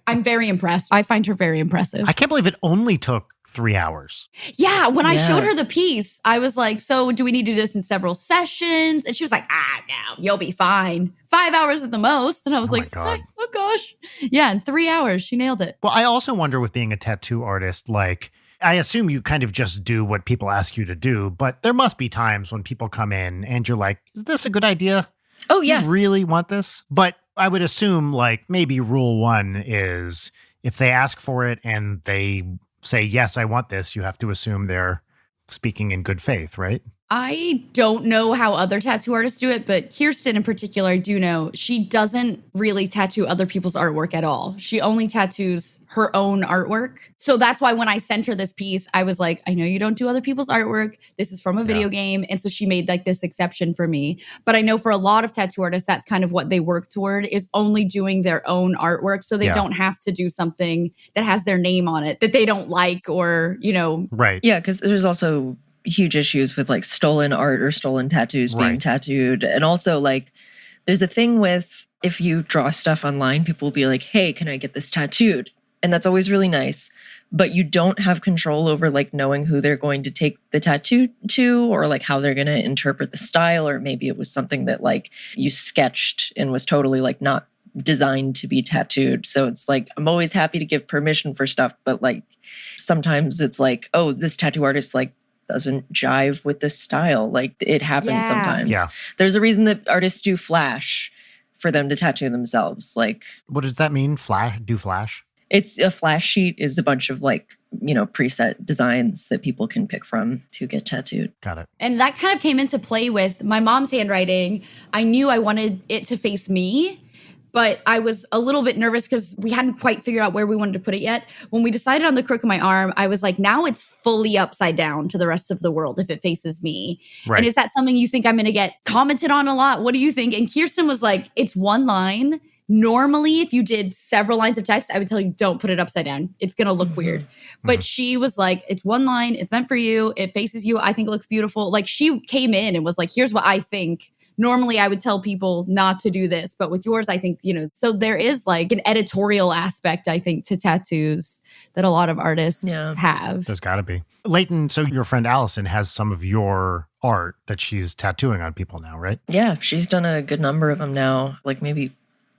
I'm very impressed. I find her very impressive.
I can't believe it only took 3 hours.
Yeah, when I showed her the piece, I was like, so do we need to do this in several sessions? And she was like, no, you'll be fine. 5 hours at the most. And I was
Oh my
like,
God.
oh gosh. Yeah, in 3 hours, she nailed it.
Well, I also wonder with being a tattoo artist, like, I assume you kind of just do what people ask you to do, but there must be times when people come in and you're like, is this a good idea?
Oh,
Do
yes.
you really want this? But I would assume like maybe rule one is if they ask for it and they say, yes, I want this, you have to assume they're speaking in good faith, right?
I don't know how other tattoo artists do it, but Kirsten in particular, I do know she doesn't really tattoo other people's artwork at all. She only tattoos her own artwork. So that's why when I sent her this piece, I was like, I know you don't do other people's artwork. This is from a video game. And so she made like this exception for me. But I know for a lot of tattoo artists, that's kind of what they work toward, is only doing their own artwork. So they don't have to do something that has their name on it that they don't like or,
Right.
Yeah, because there's also huge issues with like stolen art or stolen tattoos being tattooed. And also like there's a thing with if you draw stuff online, people will be like, hey, can I get this tattooed? And that's always really nice. But you don't have control over like knowing who they're going to take the tattoo to or like how they're going to interpret the style. Or maybe it was something that like you sketched and was totally like not designed to be tattooed. So it's like, I'm always happy to give permission for stuff. But like sometimes it's like, oh, this tattoo artist like doesn't jive with this style. Like it happens sometimes.
Yeah.
There's a reason that artists do flash for them to tattoo themselves. Like,
what does that mean? Do flash?
It's a flash sheet is a bunch of like, preset designs that people can pick from to get tattooed.
Got it.
And that kind of came into play with my mom's handwriting. I knew I wanted it to face me, but I was a little bit nervous because we hadn't quite figured out where we wanted to put it yet. When we decided on the crook of my arm, I was like, now it's fully upside down to the rest of the world if it faces me.
Right.
And is that something you think I'm going to get commented on a lot? What do you think? And Kirsten was like, it's one line. Normally, if you did several lines of text, I would tell you, don't put it upside down. It's going to look weird. But she was like, it's one line. It's meant for you. It faces you. I think it looks beautiful. Like she came in and was like, here's what I think. Normally, I would tell people not to do this, but with yours, I think, so there is like an editorial aspect, I think, to tattoos that a lot of artists have.
There's got to be. Leighton, so your friend Allison has some of your art that she's tattooing on people now, right?
Yeah, she's done a good number of them now, like maybe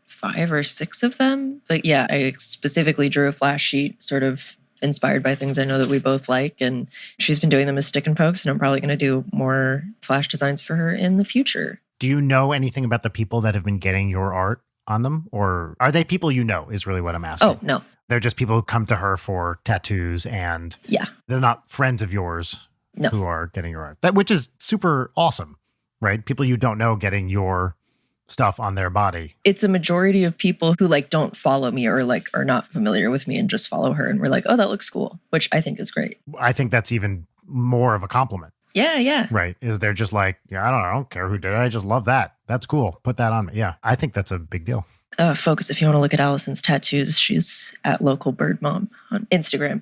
5 or 6 of them. But yeah, I specifically drew a flash sheet sort of inspired by things I know that we both like. And she's been doing them as stick and pokes, and I'm probably going to do more flash designs for her in the future.
Do you know anything about the people that have been getting your art on them? Or are they people you know is really what I'm asking?
Oh, no.
They're just people who come to her for tattoos and they're not friends of yours who are getting your art. Which is super awesome, right? People you don't know getting your stuff on their body.
It's a majority of people who like don't follow me or like are not familiar with me and just follow her. And we're like, oh, that looks cool, which I think is great.
I think that's even more of a compliment.
Yeah.
Right. Is they're just like, I don't care who did it. I just love that. That's cool. Put that on me. Yeah. I think that's a big deal.
Folks, if you want to look at Allison's tattoos, she's at Local Bird Mom on Instagram.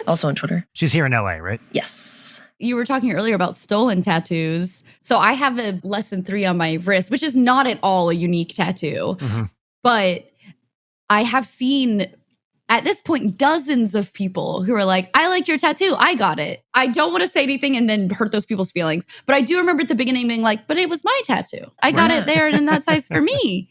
Also on Twitter.
She's here in LA, right?
Yes.
You were talking earlier about stolen tattoos. So I have a lesson 3 on my wrist, which is not at all a unique tattoo. But I have seen at this point dozens of people who are like, I liked your tattoo. I got it. I don't want to say anything and then hurt those people's feelings. But I do remember at the beginning being like, but it was my tattoo. I got it there and in that size for me.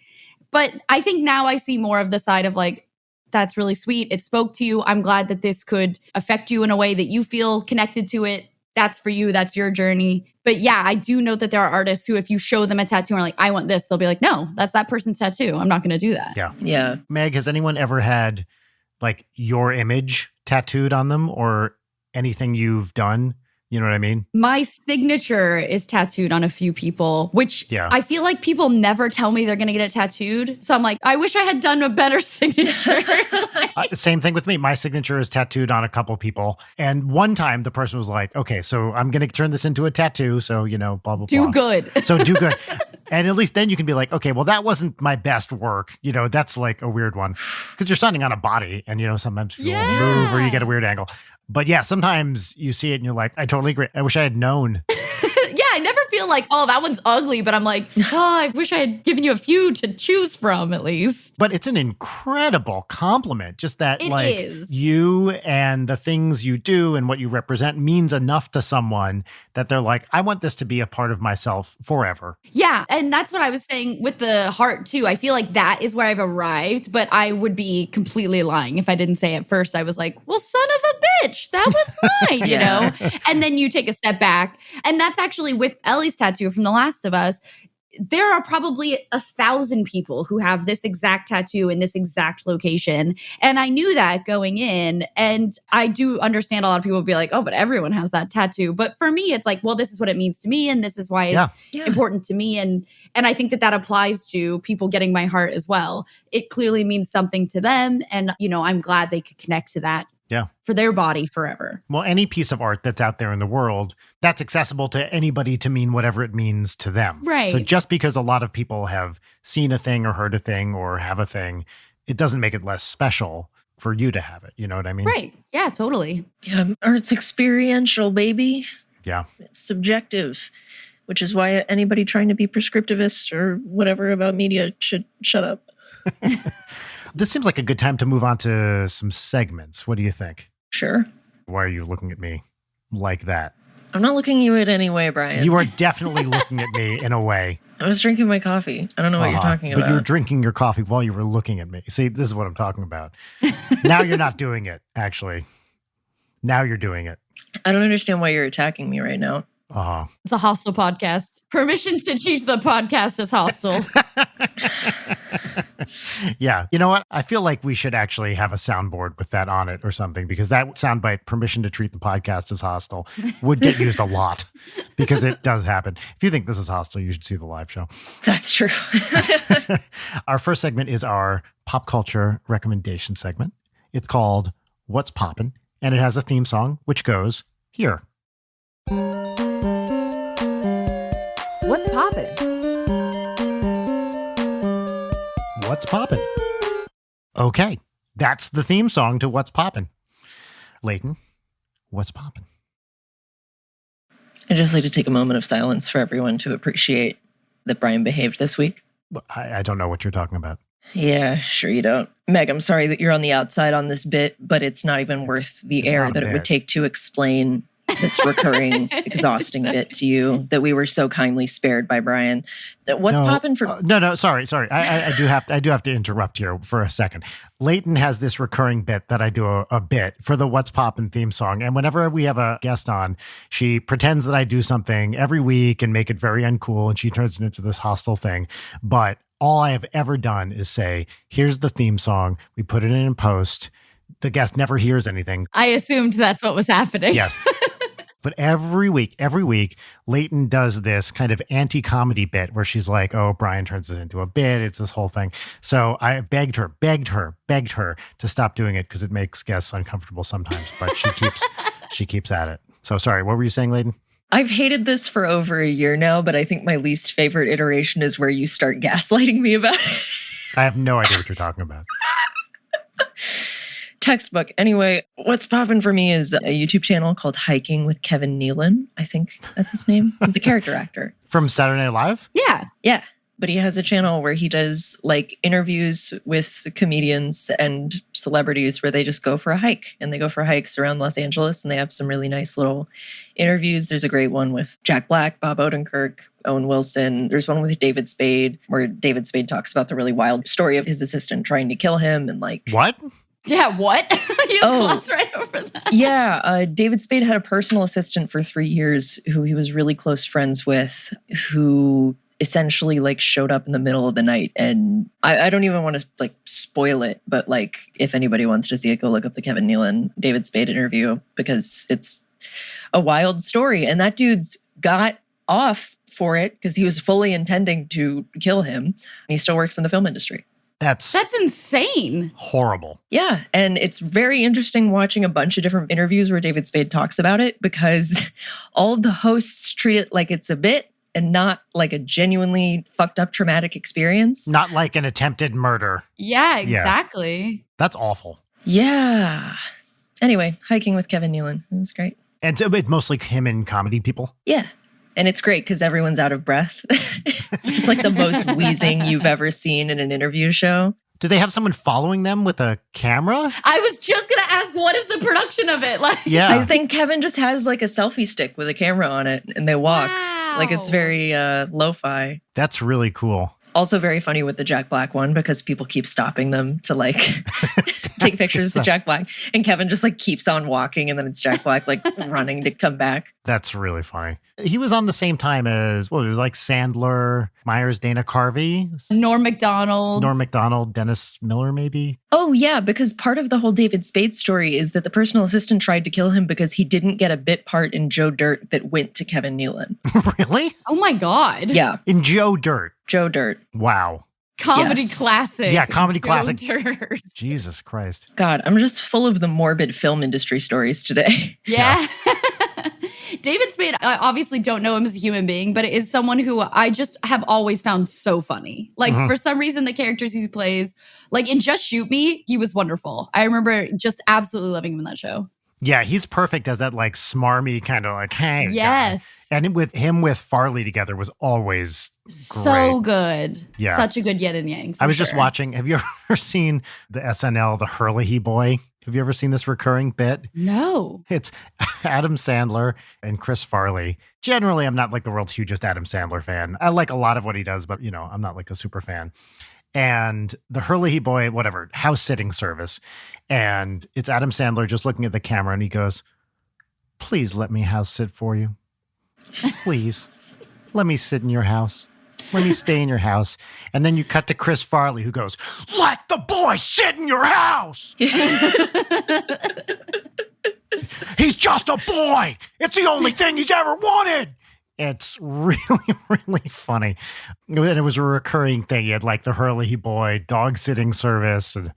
But I think now I see more of the side of like, that's really sweet. It spoke to you. I'm glad that this could affect you in a way that you feel connected to it. That's for you. That's your journey. But yeah, I do know that there are artists who, if you show them a tattoo and are like, I want this, they'll be like, no, that's that person's tattoo. I'm not going to do that.
Yeah.
Meg, has anyone ever had like your image tattooed on them or anything you've done? You know what I mean?
My signature is tattooed on a few people, which I feel like people never tell me they're going to get it tattooed. So I'm like, I wish I had done a better signature.
Same thing with me. My signature is tattooed on a couple people. And one time the person was like, okay, so I'm going to turn this into a tattoo. So, blah, blah, blah.
Do good.
So do good. And at least then you can be like, okay, well, that wasn't my best work. That's like a weird one because you're standing on a body and, sometimes people move or you get a weird angle. But yeah, sometimes you see it and you're like, I totally agree. I wish I had known.
Yeah, I never feel like, oh, that one's ugly, but I'm like, oh, I wish I had given you a few to choose from at least.
But it's an incredible compliment. Just that,
It
like,
is.
you and the things you do and what you represent means enough to someone that they're like, I want this to be a part of myself forever.
Yeah. And that's what I was saying with the heart too. I feel like that is where I've arrived, but I would be completely lying if I didn't say at first, I was like, well, son of a bitch, that was mine, you know? And then you take a step back. And that's actually with Ellie's tattoo from The Last of Us. There are probably 1,000 people who have this exact tattoo in this exact location. And I knew that going in. And I do understand a lot of people would be like, oh, but everyone has that tattoo. But for me, it's like, well, this is what it means to me. And this is why it's important to me. And I think that applies to people getting my heart as well. It clearly means something to them. And, you know, I'm glad they could connect to that.
Yeah.
For their body forever.
Well, any piece of art that's out there in the world, that's accessible to anybody to mean whatever it means to them.
Right.
So just because a lot of people have seen a thing or heard a thing or have a thing, it doesn't make it less special for you to have it. You know what I mean?
Right. Yeah, totally.
Yeah, art's experiential, baby.
Yeah.
It's subjective, which is why anybody trying to be prescriptivist or whatever about media should shut up.
This seems like a good time to move on to some segments. What do you think?
Sure.
Why are you looking at me like that?
I'm not looking at you in any way, Brian.
You are definitely looking at me in a way.
I was drinking my coffee. I don't know what you're talking about.
But you were drinking your coffee while you were looking at me. See, this is what I'm talking about. Now you're not doing it, actually. Now you're doing it.
I don't understand why you're attacking me right now.
It's a hostile podcast. Permissions to teach the podcast is hostile.
Yeah. You know what? I feel like we should actually have a soundboard with that on it or something, because that soundbite, permission to treat the podcast as hostile, would get used a lot because it does happen. If you think this is hostile, you should see the live show.
That's true.
Our first segment is our pop culture recommendation segment. It's called What's Poppin', and it has a theme song, which goes here.
What's poppin'?
What's Poppin'? Okay, that's the theme song to What's Poppin'. Leighton, what's poppin'?
I'd just like to take a moment of silence for everyone to appreciate that Brian behaved this week.
I don't know what you're talking about.
Yeah, sure you don't. Meg, I'm sorry that you're on the outside on this bit, but it's not even worth the air that it would take to explain this recurring, exhausting bit to you that we were so kindly spared by Brian. What's poppin' for?
No, sorry. I do have to interrupt here for a second. Leighton has this recurring bit that I do a bit for the What's Poppin' theme song. And whenever we have a guest on, she pretends that I do something every week and make it very uncool. And she turns it into this hostile thing. But all I have ever done is say, here's the theme song. We put it in post. The guest never hears anything.
I assumed that's what was happening.
Yes. But every week, Leighton does this kind of anti-comedy bit where she's like, oh, Brian turns this into a bit. It's this whole thing. So I begged her to stop doing it because it makes guests uncomfortable sometimes. But she keeps at it. So sorry, what were you saying, Leighton?
I've hated this for over a year now, but I think my least favorite iteration is where you start gaslighting me about it.
I have no idea what you're talking about.
Textbook. Anyway, what's poppin' for me is a YouTube channel called Hiking with Kevin Nealon. I think that's his name. He's the character actor.
From Saturday Night Live?
Yeah.
Yeah. But he has a channel where he does like interviews with comedians and celebrities where they just go for a hike, and they go for hikes around Los Angeles, and they have some really nice little interviews. There's a great one with Jack Black, Bob Odenkirk, Owen Wilson. There's one with David Spade where David Spade talks about the really wild story of his assistant trying to kill him and like...
What?
Yeah, what? You glossed right over that.
Yeah, David Spade had a personal assistant for 3 years who he was really close friends with, who essentially like showed up in the middle of the night. And I don't even want to like spoil it, but like if anybody wants to see it, go look up the Kevin Nealon David Spade interview because it's a wild story. And that dude's got off for it because he was fully intending to kill him. And he still works in the film industry.
That's
insane.
Horrible.
Yeah. And it's very interesting watching a bunch of different interviews where David Spade talks about it because all of the hosts treat it like it's a bit and not like a genuinely fucked up traumatic experience.
Not like an attempted murder.
Yeah, exactly.
That's awful.
Yeah. Anyway, Hiking with Kevin Nealon. It was great.
And so it's mostly him and comedy people?
Yeah. And it's great because everyone's out of breath. It's just like the most wheezing you've ever seen in an interview show.
Do they have someone following them with a camera?
I was just going to ask, what is the production of it? Like,
Yeah.
I think Kevin just has like a selfie stick with a camera on it and they walk.
wow.
Like it's very lo-fi.
That's really cool.
Also very funny with the Jack Black one because people keep stopping them to like take pictures of Jack Black. And Kevin just like keeps on walking and then it's Jack Black like running to come back.
That's really funny. He was on the same time as, it was like Sandler, Myers, Dana Carvey,
Norm Macdonald,
Dennis Miller, maybe?
Oh yeah, because part of the whole David Spade story is that the personal assistant tried to kill him because he didn't get a bit part in Joe Dirt that went to Kevin Nealon.
Really?
Oh my God.
Yeah.
In Joe Dirt.
Joe Dirt.
Wow.
Comedy
Yes.
classic.
Yeah, comedy classic.
Dirt.
Jesus Christ.
God, I'm just full of the morbid film industry stories today.
Yeah. David Spade, I obviously don't know him as a human being, but it is someone who I just have always found so funny. Like, for some reason, the characters he plays, like in Just Shoot Me, he was wonderful. I remember just absolutely loving him in that show.
Yeah, he's perfect as that like smarmy kind of like, hey.
Yes.
Guy. And with Farley together was always great.
So good.
Yeah.
Such a good yin and yang.
I was just watching, have you ever seen the SNL, the Hurley Boy? Have you ever seen this recurring bit?
No.
It's Adam Sandler and Chris Farley. Generally, I'm not like the world's hugest Adam Sandler fan. I like a lot of what he does, but I'm not like a super fan. And the Hurley Boy, whatever, house sitting service. And it's Adam Sandler just looking at the camera and he goes, please let me house sit for you. Please. Let me sit in your house. Let me stay in your house. And then you cut to Chris Farley who goes, let the boy sit in your house. He's just a boy. It's the only thing he's ever wanted. It's really, really funny. And it was a recurring thing. You had like the Hurley Boy dog sitting service. And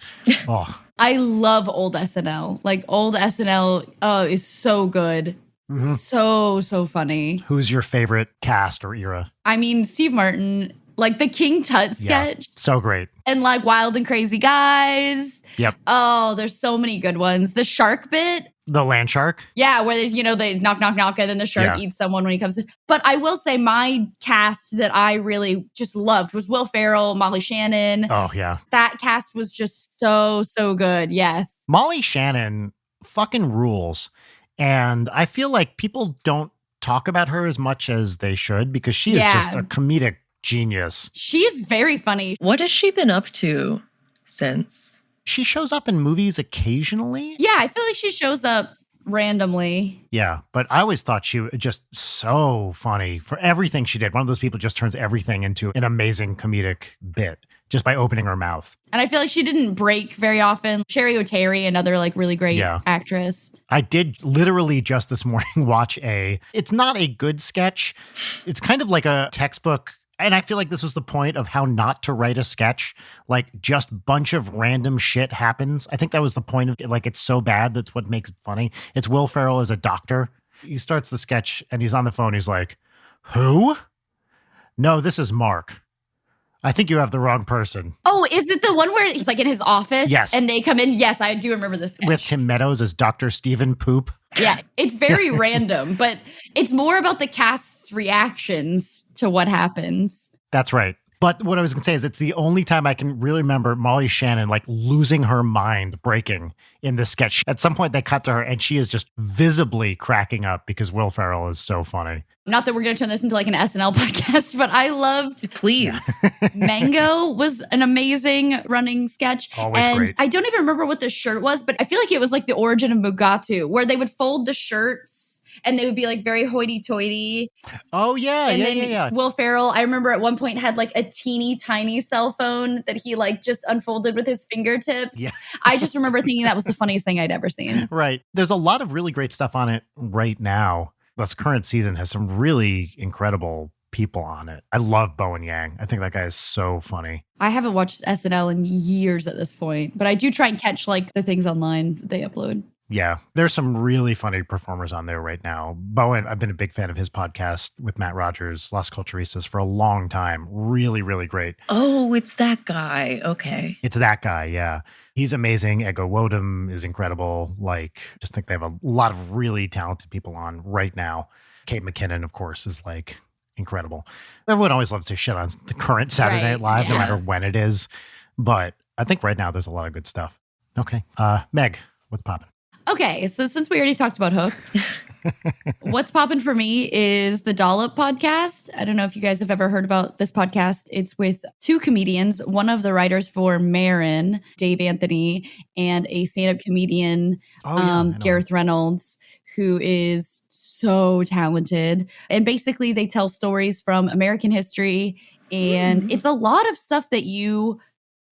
I love old SNL. Like old SNL is so good. Mm-hmm. So funny.
Who's your favorite cast or era?
I mean, Steve Martin, like the King Tut sketch.
Yeah, so great.
And like Wild and Crazy Guys.
Yep.
Oh, there's so many good ones. The shark bit.
The land shark?
Yeah, where there's, they knock, knock, knock, and then the shark eats someone when he comes in. But I will say my cast that I really just loved was Will Ferrell, Molly Shannon.
Oh, yeah.
That cast was just so good. Yes.
Molly Shannon fucking rules. And I feel like people don't talk about her as much as they should because she is just a comedic genius.
She's very funny.
What has she been up to since?
She shows up in movies occasionally.
Yeah, I feel like she shows up randomly.
Yeah, but I always thought she was just so funny for everything she did. One of those people just turns everything into an amazing comedic bit just by opening her mouth.
And I feel like she didn't break very often. Sherry O'Terry, another like really great actress.
I did literally just this morning watch it's not a good sketch. It's kind of like a textbook. And I feel like this was the point of how not to write a sketch. Like just bunch of random shit happens. I think that was the point of it. Like it's so bad. That's what makes it funny. It's Will Ferrell as a doctor. He starts the sketch and he's on the phone. He's like, who? No, this is Mark. I think you have the wrong person.
Oh, is it the one where he's like in his office?
Yes.
And they come in? Yes, I do remember this sketch.
With Tim Meadows as Dr. Stephen Poop.
Yeah, it's very random, but it's more about the cast's reactions to what happens.
That's right. But what I was going to say is it's the only time I can really remember Molly Shannon like losing her mind, breaking in this sketch. At some point they cut to her and she is just visibly cracking up because Will Ferrell is so funny.
Not that we're going to turn this into like an SNL podcast, but I loved
Please.
Mango was an amazing running sketch.
Always great.
I don't even remember what the shirt was, but I feel like it was like the origin of Mugatu, where they would fold the shirts and they would be like very hoity-toity.
Oh, yeah.
And
yeah.
Will Ferrell, I remember at one point had like a teeny tiny cell phone that he like just unfolded with his fingertips.
Yeah.
I just remember thinking that was the funniest thing I'd ever seen.
Right. There's a lot of really great stuff on it right now. This current season has some really incredible people on it. I love Bowen Yang. I think that guy is so funny.
I haven't watched SNL in years at this point, but I do try and catch like the things online that they upload.
Yeah, there's some really funny performers on there right now. Bowen, I've been a big fan of his podcast with Matt Rogers, Las Culturistas, for a long time. Really, really great.
Oh, it's that guy. Okay.
It's that guy, yeah. He's amazing. Ego Wodum is incredible. Like, just think they have a lot of really talented people on right now. Kate McKinnon, of course, is like incredible. Everyone always loves to shit on the current Saturday Night Live, no matter when it is. But I think right now there's a lot of good stuff. Okay. Meg, what's poppin'?
Okay, so since we already talked about Hook, what's poppin' for me is the Dollop podcast. I don't know if you guys have ever heard about this podcast. It's with two comedians, one of the writers for Marin, Dave Anthony, and a stand-up comedian, Gareth Reynolds, who is so talented. And basically they tell stories from American history, and it's a lot of stuff that you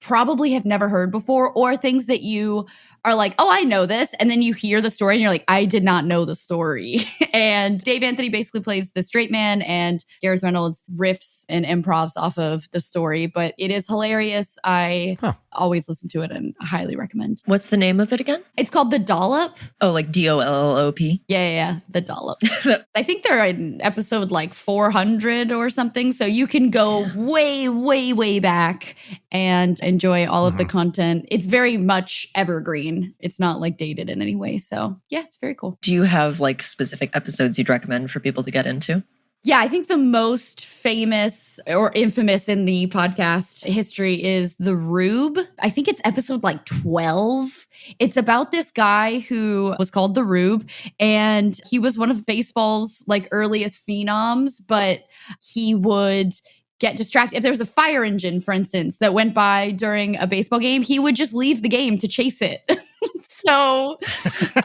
probably have never heard before, or things that you are like, oh, I know this. And then you hear the story and you're like, I did not know the story. And Dave Anthony basically plays the straight man, and Gareth Reynolds riffs and improvs off of the story. But it is hilarious. I always listen to it and highly recommend.
What's the name of it again?
It's called The Dollop.
Oh, like DOLLOP?
Yeah. The Dollop. I think they're in episode like 400 or something. So you can go way, way, way back and enjoy all of the content. It's very much evergreen. It's not like dated in any way. So yeah, it's very cool.
Do you have like specific episodes you'd recommend for people to get into?
Yeah, I think the most famous or infamous in the podcast history is The Rube. I think it's episode like 12. It's about this guy who was called The Rube, and he was one of baseball's like earliest phenoms, but he would get distracted. If there was a fire engine, for instance, that went by during a baseball game, he would just leave the game to chase it. So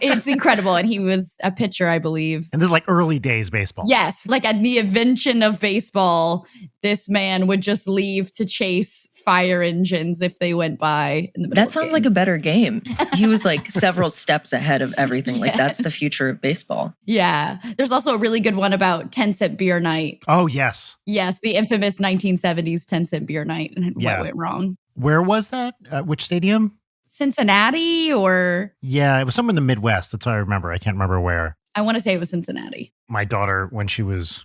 it's incredible. And he was a pitcher, I believe.
And this is like early days baseball.
Yes. Like at the invention of baseball, this man would just leave to chase fire engines if they went by in the middle
That
of
sounds
games.
like a better game. He was like several steps ahead of everything. Like that's the future of baseball.
Yeah. There's also a really good one about 10-cent beer night.
Oh, yes.
Yes. The infamous 1970s 10-cent beer night and what went wrong.
Where was that? Which stadium?
Cincinnati or?
Yeah, it was somewhere in the Midwest. That's all I remember. I can't remember where.
I want to say it was Cincinnati.
My daughter, when she was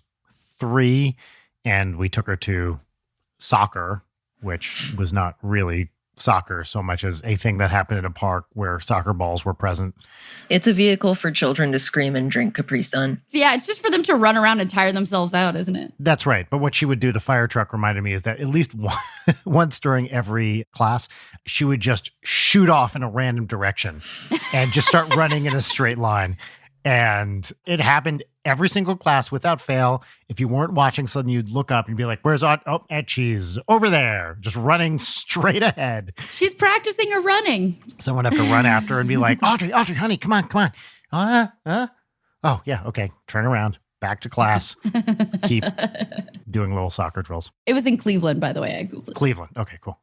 3, and we took her to soccer, which was not really soccer so much as a thing that happened in a park where soccer balls were present.
It's a vehicle for children to scream and drink Capri Sun.
So yeah, it's just for them to run around and tire themselves out, isn't it?
That's right. But what she would do, the fire truck reminded me, is that at least once during every class, she would just shoot off in a random direction and just start running in a straight line. And it happened every single class without fail. If you weren't watching, suddenly you'd look up and be like, where's Aunt? Oh, and she's over there, just running straight ahead.
She's practicing her running.
Someone would have to run after her and be like, Audrey, honey, come on. Oh, yeah, okay. Turn around, back to class. Keep doing little soccer drills.
It was in Cleveland, by the way. I Googled it.
Cleveland. Okay, cool.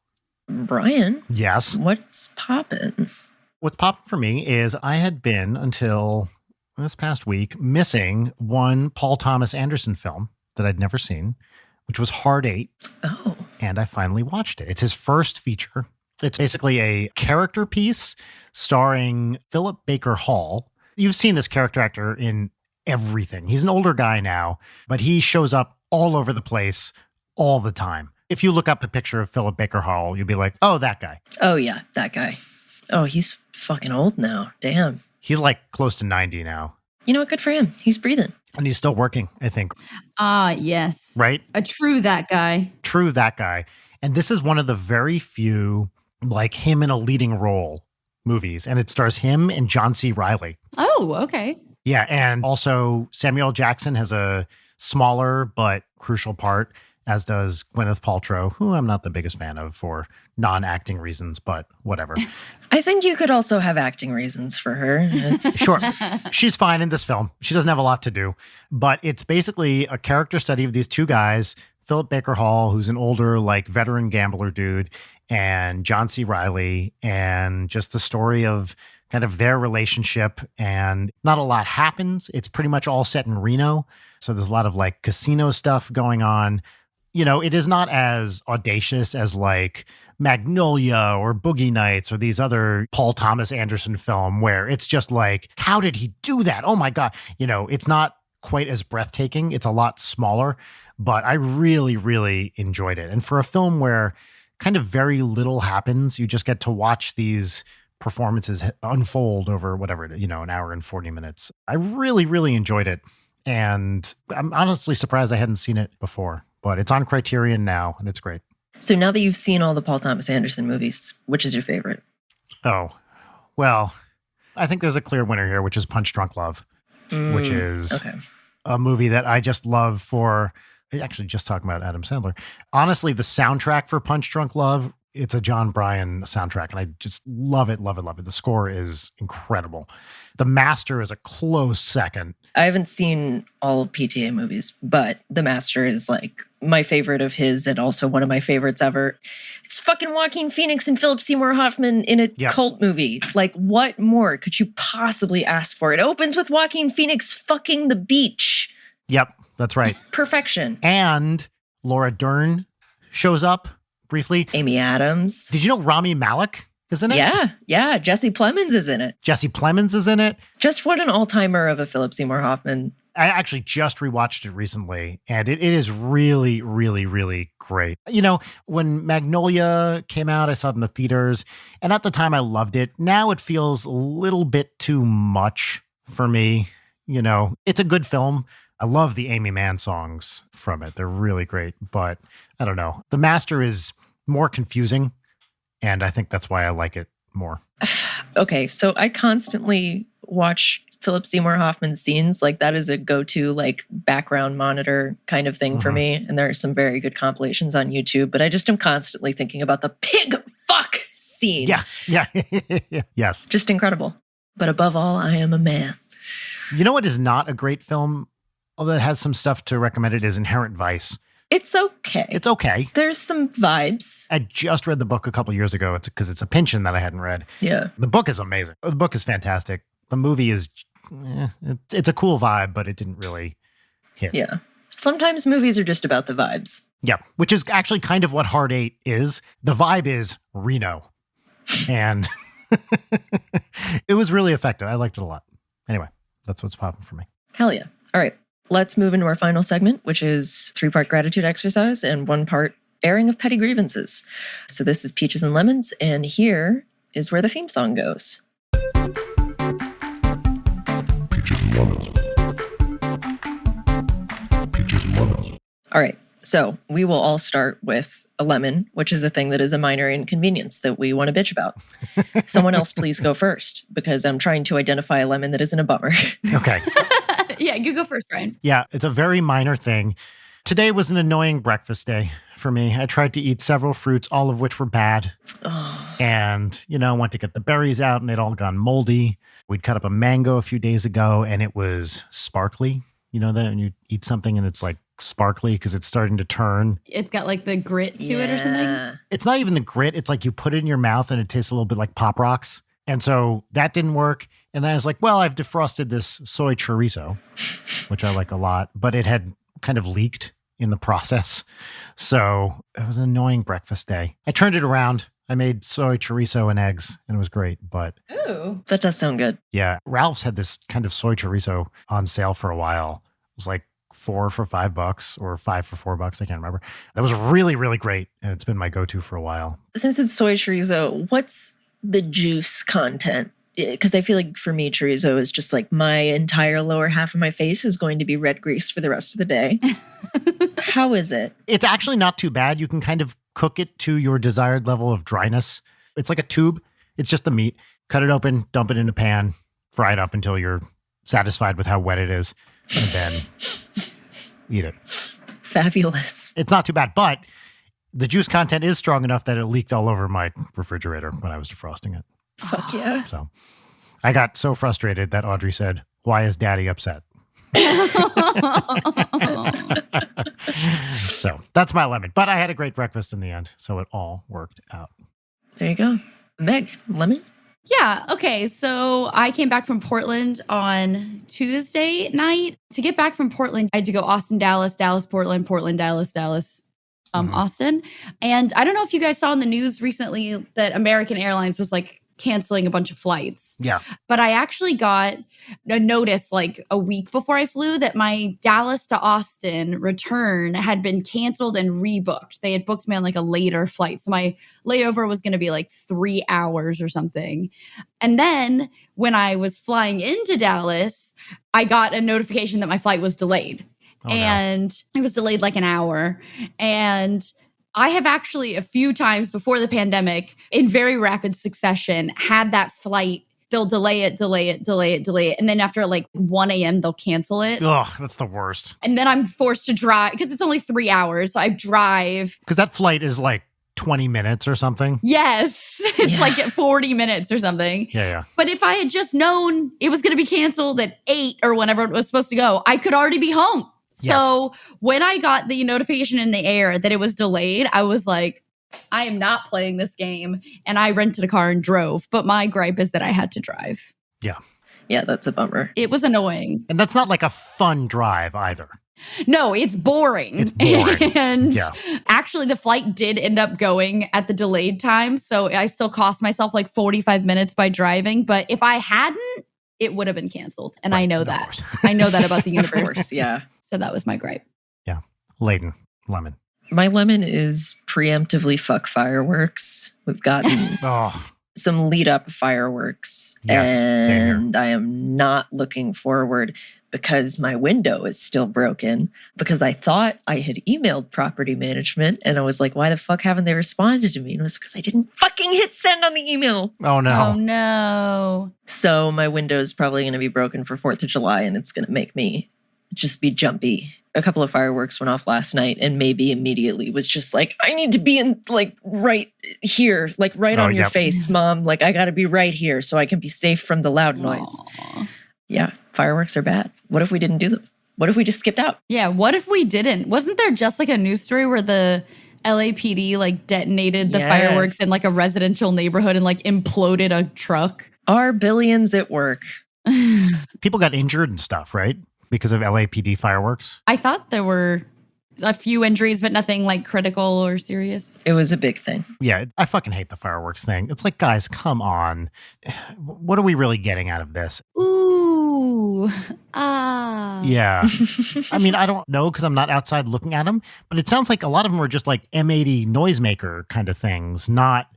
Brian?
Yes?
What's poppin'?
What's poppin' for me is I had been until this past week missing one Paul Thomas Anderson film that I'd never seen, which was Hard Eight.
Oh.
And I finally watched it. It's his first feature. It's basically a character piece starring Philip Baker Hall. You've seen this character actor in everything. He's an older guy now, but he shows up all over the place all the time. If you look up a picture of Philip Baker Hall, you'll be like, oh, that guy.
Oh, yeah, that guy. Oh, he's fucking old now. Damn.
He's like close to 90 now.
You know what? Good for him. He's breathing.
And he's still working, I think.
Ah, yes.
Right?
A true that guy.
True that guy. And this is one of the very few, like, him in a leading role movies. And it stars him and John C. Reilly.
Oh, okay.
Yeah. And also Samuel Jackson has a smaller but crucial part, as does Gwyneth Paltrow, who I'm not the biggest fan of for non-acting reasons, but whatever.
I think you could also have acting reasons for her.
Sure. She's fine in this film. She doesn't have a lot to do, but it's basically a character study of these two guys, Philip Baker Hall, who's an older, like, veteran gambler dude, and John C. Reilly, and just the story of kind of their relationship. And not a lot happens. It's pretty much all set in Reno. So there's a lot of like casino stuff going on. You know, it is not as audacious as like Magnolia or Boogie Nights or these other Paul Thomas Anderson film where it's just like, how did he do that? Oh my God. You know, it's not quite as breathtaking. It's a lot smaller, but I really, really enjoyed it. And for a film where kind of very little happens, you just get to watch these performances unfold over whatever, you know, an hour and 40 minutes. I really, really enjoyed it. And I'm honestly surprised I hadn't seen it before, but it's on Criterion now and it's great.
So now that you've seen all the Paul Thomas Anderson movies, which is your favorite?
Oh, well, I think there's a clear winner here, which is Punch Drunk Love, which is a movie that I just love for, actually just talking about Adam Sandler. Honestly, the soundtrack for Punch Drunk Love, it's a John Bryan soundtrack, and I just love it, love it, love it. The score is incredible. The Master is a close second.
I haven't seen all PTA movies, but The Master is like my favorite of his and also one of my favorites ever. It's fucking Joaquin Phoenix and Philip Seymour Hoffman in a cult movie. Like, what more could you possibly ask for? It opens with Joaquin Phoenix fucking the beach.
Yep, that's right.
Perfection.
And Laura Dern shows up briefly.
Amy Adams.
Did you know Rami Malek is in it?
Yeah. Jesse Plemons is in it.
Jesse Plemons is in it.
Just what an all-timer of a Philip Seymour Hoffman.
I actually just rewatched it recently, and it is really, really, really great. You know, when Magnolia came out, I saw it in the theaters, and at the time I loved it. Now it feels a little bit too much for me. You know, it's a good film. I love the Amy Mann songs from it. They're really great, but I don't know. The Master is more confusing, and I think that's why I like it more.
Okay, so I constantly watch Philip Seymour Hoffman scenes. Like, that is a go-to, like, background monitor kind of thing for me. And there are some very good compilations on YouTube, but I just am constantly thinking about the pig fuck scene.
Yeah. Yes.
Just incredible. But above all, I am a man.
You know what is not a great film, although it has some stuff to recommend? It is Inherent Vice.
It's okay.
It's okay.
There's some vibes.
I just read the book a couple years ago. It's because it's a Pynchon that I hadn't read.
Yeah.
The book is amazing. The book is fantastic. The movie is, it's a cool vibe, but it didn't really hit.
Yeah. Sometimes movies are just about the vibes.
Yeah, which is actually kind of what Hard 8 is. The vibe is Reno. And it was really effective. I liked it a lot. Anyway, that's what's popping for me.
Hell yeah. All right. Let's move into our final segment, which is 3-part gratitude exercise and 1-part airing of petty grievances. So this is Peaches and Lemons, and here is where the theme song goes.
Peaches and lemons. Peaches and lemons.
All right. So we will all start with a lemon, which is a thing that is a minor inconvenience that we want to bitch about. Someone else please go first, because I'm trying to identify a lemon that isn't a bummer.
Okay.
Yeah, you go first, Ryan.
Yeah, it's a very minor thing. Today was an annoying breakfast day for me. I tried to eat several fruits, all of which were bad.
Oh.
And, went to get the berries out and they'd all gone moldy. We'd cut up a mango a few days ago and it was sparkly. You know that when you eat something and it's like sparkly because it's starting to turn.
It's got like the grit to it or something.
It's not even the grit. It's like you put it in your mouth and it tastes a little bit like Pop Rocks. And so that didn't work. And then I was like, well, I've defrosted this soy chorizo, which I like a lot, but it had kind of leaked in the process. So it was an annoying breakfast day. I turned it around. I made soy chorizo and eggs and it was great. But
ooh, that does sound good.
Yeah, Ralph's had this kind of soy chorizo on sale for a while. It was like $4 for $5 or $5 for $4. I can't remember. That was really, really great. And it's been my go-to for a while.
Since it's soy chorizo, what's the juice content? Because I feel like for me, chorizo is just like my entire lower half of my face is going to be red grease for the rest of the day. How is it?
It's actually not too bad. You can kind of cook it to your desired level of dryness. It's like a tube. It's just the meat. Cut it open, dump it in a pan, fry it up until you're satisfied with how wet it is, and then eat it.
Fabulous.
It's not too bad, but the juice content is strong enough that it leaked all over my refrigerator when I was defrosting it.
Fuck yeah.
So I got so frustrated that Audrey said, "Why is Daddy upset?" So that's my lemon. But I had a great breakfast in the end, so it all worked out.
There you go. Meg, lemon?
Yeah. Okay. So I came back from Portland on Tuesday night. To get back from Portland, I had to go Austin, Dallas, Dallas, Portland, Portland, Dallas, Dallas, Austin. And I don't know if you guys saw in the news recently that American Airlines was like canceling a bunch of flights.
Yeah.
But I actually got a notice like a week before I flew that my Dallas to Austin return had been canceled and rebooked. They had booked me on like a later flight. So my layover was going to be like 3 hours or something. And then when I was flying into Dallas, I got a notification that my flight was delayed.
Oh, no.
And it was delayed like an hour. And I have actually a few times before the pandemic, in very rapid succession, had that flight. They'll delay it. And then after like 1 a.m., they'll cancel it.
Ugh, that's the worst.
And then I'm forced to drive because it's only 3 hours. So I drive.
Because that flight is like 20 minutes or something.
Yes. It's like at 40 minutes or something.
Yeah.
But if I had just known it was going to be canceled at 8 or whenever it was supposed to go, I could already be home. So when I got the notification in the air that it was delayed, I was like, I am not playing this game. And I rented a car and drove. But my gripe is that I had to drive.
Yeah.
Yeah, that's a bummer.
It was annoying.
And that's not like a fun drive either.
No, it's boring.
It's boring.
And actually, the flight did end up going at the delayed time. So I still cost myself like 45 minutes by driving. But if I hadn't, it would have been canceled. And
Right,
I know
of
that.
course.
I know that about the
Of
universe.
course, yeah.
So that was my gripe.
Yeah. Layden, lemon.
My lemon is preemptively fuck fireworks. We've gotten
Oh,
some lead up fireworks.
Yes, same here.
And I am not looking forward because my window is still broken because I thought I had emailed property management and I was like, why the fuck haven't they responded to me? And it was because I didn't fucking hit send on the email.
oh no.
Oh, no.
So my window is probably going to be broken for 4th of July and it's going to make me just be jumpy. A couple of fireworks went off last night and maybe immediately was just like, I need to be in like right here, like right on your face, mom. Like I got to be right here so I can be safe from the loud noise.
Aw.
Yeah, fireworks are bad. What if we didn't do them? What if we just skipped out?
Yeah, what if we didn't? Wasn't there just like a news story where the LAPD like detonated the fireworks in like a residential neighborhood and like imploded a truck?
Our billions at work.
People got injured and stuff, right? Because of LAPD fireworks.
I thought there were a few injuries, but nothing like critical or serious.
It was a big thing.
Yeah, I fucking hate the fireworks thing. It's like, guys, come on. What are we really getting out of this?
Ooh. Ah.
Yeah. I mean, I don't know because I'm not outside looking at them, but it sounds like a lot of them are just like M80 noisemaker kind of things, not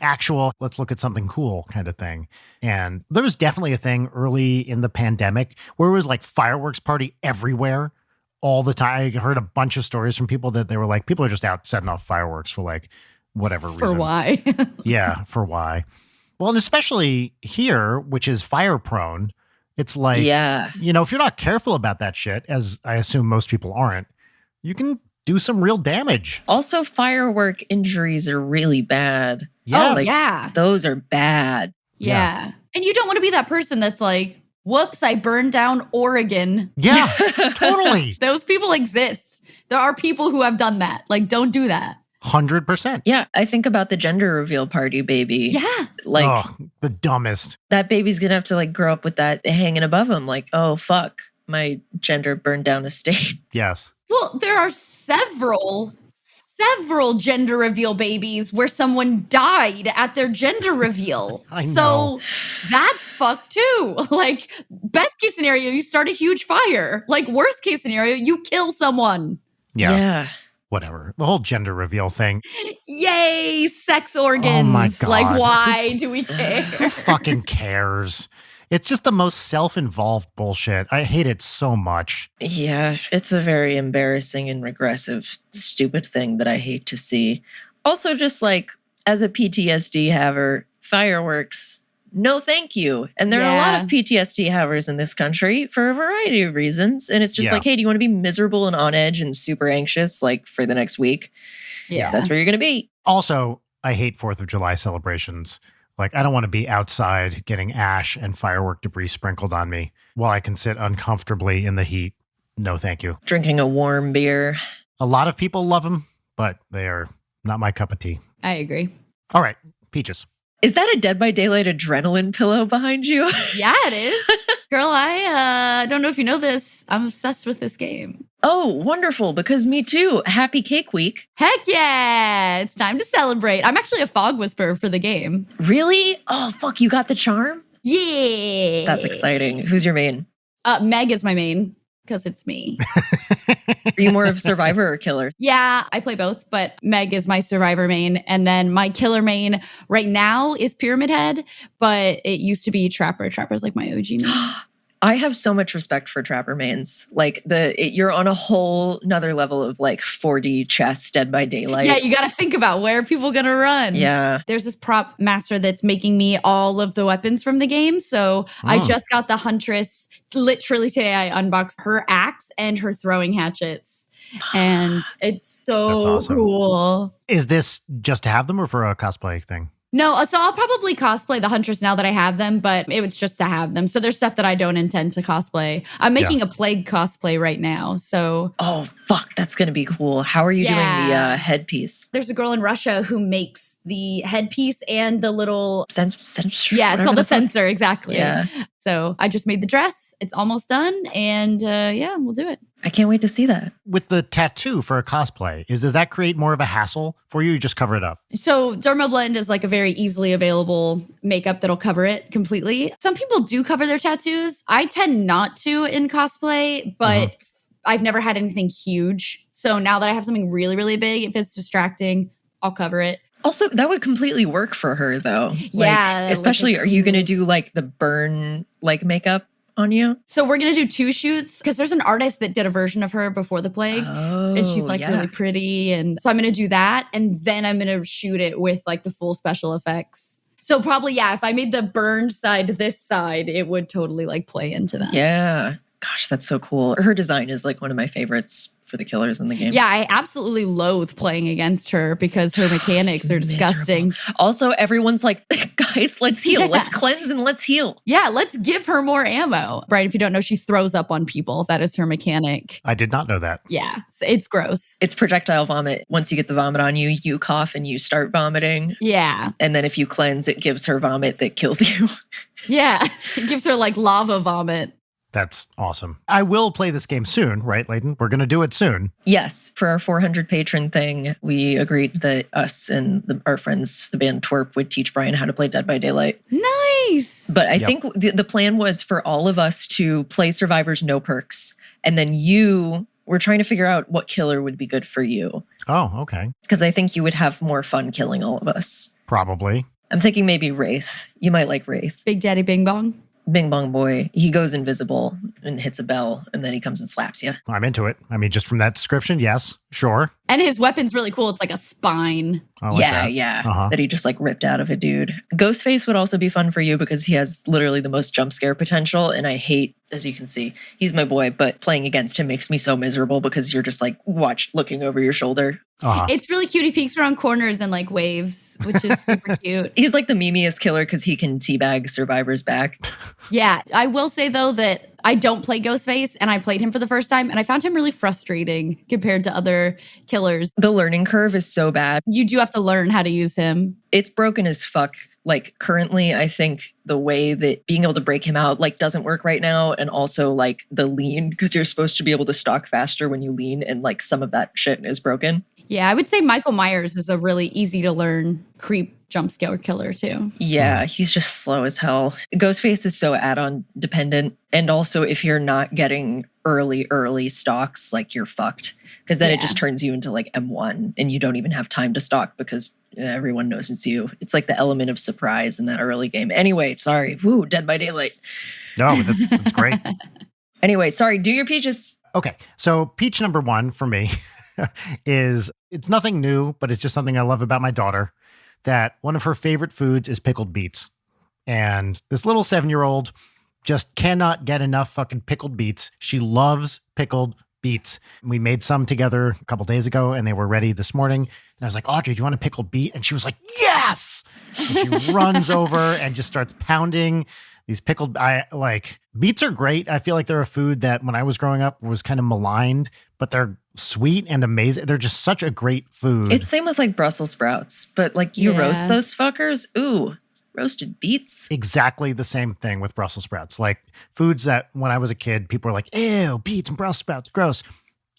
actual, let's look at something cool kind of thing. And there was definitely a thing early in the pandemic where it was like fireworks party everywhere all the time. I heard a bunch of stories from people that they were like, people are just out setting off fireworks for like whatever reason.
For why?
Yeah, for why. Well, and especially here, which is fire prone, it's like, you know, if you're not careful about that shit, as I assume most people aren't, you can do some real damage.
Also, firework injuries are really bad.
Yes.
Oh, yeah.
Those are bad.
Yeah. And you don't want to be that person that's like, whoops, I burned down Oregon.
Yeah, totally.
Those people exist. There are people who have done that. Like, don't do that.
100%.
Yeah, I think about the gender reveal party baby.
Yeah.
Like,
the dumbest.
that baby's going to have to like grow up with that hanging above him. Like, oh, fuck, my gender burned down a state.
Yes.
Well, there are several gender reveal babies where someone died at their gender reveal.
I know.
So that's fucked too. Like, best case scenario, you start a huge fire. Like, worst case scenario, you kill someone.
Yeah. Whatever. The whole gender reveal thing.
Yay, sex organs.
Oh my God.
Like, why do we care?
Who fucking cares? It's just the most self-involved bullshit. I hate it so much.
Yeah, it's a very embarrassing and regressive, stupid thing that I hate to see. Also, just like as a PTSD haver, fireworks, no thank you. And there are a lot of PTSD havers in this country for a variety of reasons. And it's just like, hey, do you want to be miserable and on edge and super anxious like for the next week?
Yeah.
That's where you're going to be.
Also, I hate 4th of July celebrations. Like, I don't want to be outside getting ash and firework debris sprinkled on me while I can sit uncomfortably in the heat. No, thank you.
Drinking a warm beer.
A lot of people love them, but they are not my cup of tea.
I agree.
All right, Peaches.
Is that a Dead by Daylight adrenaline pillow behind you?
Yeah, it is. Girl, I don't know if you know this. I'm obsessed with this game.
Oh, wonderful, because me too. Happy Cake Week.
Heck yeah. It's time to celebrate. I'm actually a fog whisperer for the game.
Really? Oh, fuck, you got the charm?
Yeah.
That's exciting. Who's your main?
Meg is my main because it's me.
Are you more of survivor or killer?
Yeah, I play both, but Meg is my survivor main. And then my killer main right now is Pyramid Head, but it used to be Trapper. Trapper's like my OG main.
I have so much respect for Trapper mains. Like you're on a whole nother level of like 4D chess, Dead by Daylight.
Yeah, you got to think about where are people going to run.
Yeah.
There's this prop master that's making me all of the weapons from the game. So I just got the Huntress. Literally today I unboxed her axe and her throwing hatchets. And it's so
awesome.
cool.
Is this just to have them or for a cosplay thing?
No, so I'll probably cosplay the Huntress now that I have them, but it was just to have them. So there's stuff that I don't intend to cosplay. I'm making a Plague cosplay right now, so.
Oh, fuck, that's going to be cool. How are you doing the headpiece?
There's a girl in Russia who makes the headpiece and the little...
Sensor?
Yeah, it's called the sensor, exactly.
Yeah.
So I just made the dress. It's almost done, and yeah, we'll do it.
I can't wait to see that.
With the tattoo for a cosplay, does that create more of a hassle for you? You just cover it up?
So Dermablend is like a very easily available makeup that'll cover it completely. Some people do cover their tattoos. I tend not to in cosplay, but I've never had anything huge. So now that I have something really, really big, if it's distracting, I'll cover it.
Also, that would completely work for her though.
Yeah.
Like, especially, are you going to do like the burn like makeup on you?
So we're going to do 2 shoots because there's an artist that did a version of her before the plague. And she's like really pretty. And so I'm going to do that. And then I'm going to shoot it with like the full special effects. So probably, yeah, if I made the burned side this side, it would totally like play into that.
Yeah. Gosh, that's so cool. Her design is like one of my favorites for the killers in the game.
Yeah, I absolutely loathe playing against her because her mechanics are disgusting.
Miserable. Also, everyone's like, guys, let's heal. Let's cleanse and let's heal.
Yeah, let's give her more ammo. Right, if you don't know, she throws up on people. That is her mechanic.
I did not know that.
Yeah, it's gross.
It's projectile vomit. Once you get the vomit on you, you cough and you start vomiting.
Yeah.
And then if you cleanse, it gives her vomit that kills you.
Yeah, it gives her like lava vomit.
That's awesome. I will play this game soon, right, Layden? We're going to do it soon.
Yes. For our 400 patron thing, we agreed that us and our friends, the band Twerp, would teach Brian how to play Dead by Daylight.
Nice.
But I think the plan was for all of us to play Survivors No Perks. And then we're trying to figure out what killer would be good for you.
Oh, okay.
Because I think you would have more fun killing all of us.
Probably.
I'm thinking maybe Wraith. You might like Wraith.
Big Daddy Bing Bong.
Bing Bong Boy. He goes invisible and hits a bell, and then he comes and slaps you.
I'm into it. I mean, just from that description, yes, sure.
And his weapon's really cool. It's like a spine.
I like that.
That he just like ripped out of a dude. Ghostface would also be fun for you because he has literally the most jump scare potential, and I hate, as you can see, he's my boy, but playing against him makes me so miserable because you're just like, looking over your shoulder.
It's really cute. He peeks around corners and like waves, which is super cute.
He's like the memeiest killer because he can teabag survivors back.
Yeah. I will say though that I don't play Ghostface, and I played him for the first time, and I found him really frustrating compared to other killers.
The learning curve is so bad.
You do have to learn how to use him.
It's broken as fuck. Like currently, I think the way that being able to break him out like doesn't work right now. And also like the lean, because you're supposed to be able to stalk faster when you lean, and like some of that shit is broken.
Yeah, I would say Michael Myers is a really easy to learn creep jump scare killer too.
Yeah, he's just slow as hell. Ghostface is so add-on dependent. And also if you're not getting early stalks, like you're fucked. Because then it just turns you into like M1 and you don't even have time to stalk because everyone knows it's you. It's like the element of surprise in that early game. Anyway, sorry. Woo, Dead by Daylight.
No, that's great.
Anyway, sorry, do your peaches.
Okay, so peach number 1 for me it's nothing new, but it's just something I love about my daughter, that one of her favorite foods is pickled beets. And this little 7-year-old just cannot get enough fucking pickled beets. She loves pickled beets. We made some together a couple days ago and they were ready this morning. And I was like, Audrey, do you want a pickled beet? And she was like, yes! And she runs over and just starts pounding these pickled, beets are great. I feel like they're a food that when I was growing up was kind of maligned, but they're sweet and amazing. They're just such a great food.
It's same with like Brussels sprouts, but like you roast those fuckers. Ooh, roasted beets.
Exactly the same thing with Brussels sprouts. Like foods that when I was a kid, people were like, ew, beets and Brussels sprouts, gross.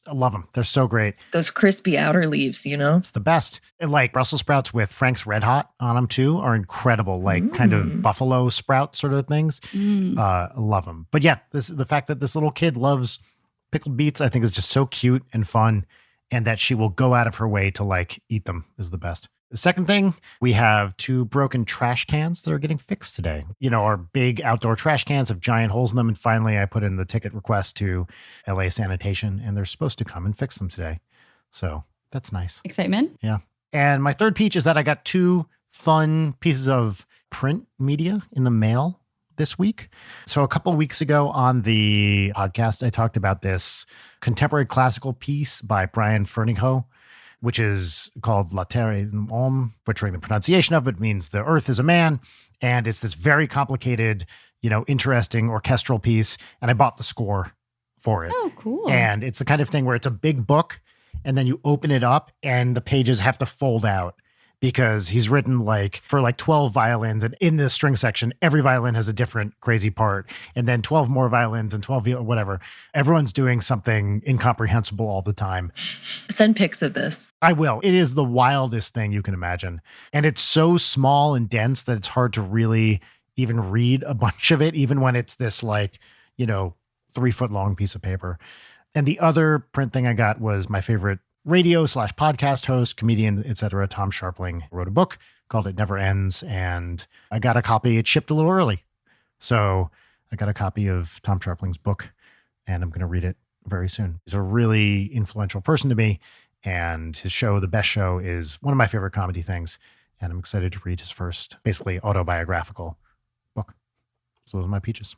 I love them. They're so great.
Those crispy outer leaves, you know?
It's the best. And like Brussels sprouts with Frank's Red Hot on them too are incredible. Like kind of buffalo sprout sort of things. I love them. But yeah, the fact that this little kid loves pickled beets, I think is just so cute and fun. And that she will go out of her way to like eat them is the best. The second thing, we have 2 broken trash cans that are getting fixed today. You know, our big outdoor trash cans have giant holes in them. And finally, I put in the ticket request to LA Sanitation, and they're supposed to come and fix them today. So that's nice.
Excitement.
Yeah. And my third peach is that I got 2 fun pieces of print media in the mail this week. So a couple of weeks ago on the podcast, I talked about this contemporary classical piece by Brian Fernigho, which is called La Terre est un homme, butchering the pronunciation of it, means the earth is a man. And it's this very complicated, you know, interesting orchestral piece. And I bought the score for it.
Oh, cool.
And it's the kind of thing where it's a big book and then you open it up and the pages have to fold out because he's written like for like 12 violins. And in the string section, every violin has a different crazy part. And then 12 more violins and 12, whatever. Everyone's doing something incomprehensible all the time.
Send pics of this.
I will. It is the wildest thing you can imagine. And it's so small and dense that it's hard to really even read a bunch of it, even when it's this like, you know, 3-foot long piece of paper. And the other print thing I got was my favorite radio/podcast host, comedian, etc. Tom Sharpling wrote a book called It Never Ends. And I got a copy. It shipped a little early. So I got a copy of Tom Sharpling's book and I'm going to read it very soon. He's a really influential person to me. And his show, The Best Show, is one of my favorite comedy things. And I'm excited to read his first, basically autobiographical book. So those are my peaches.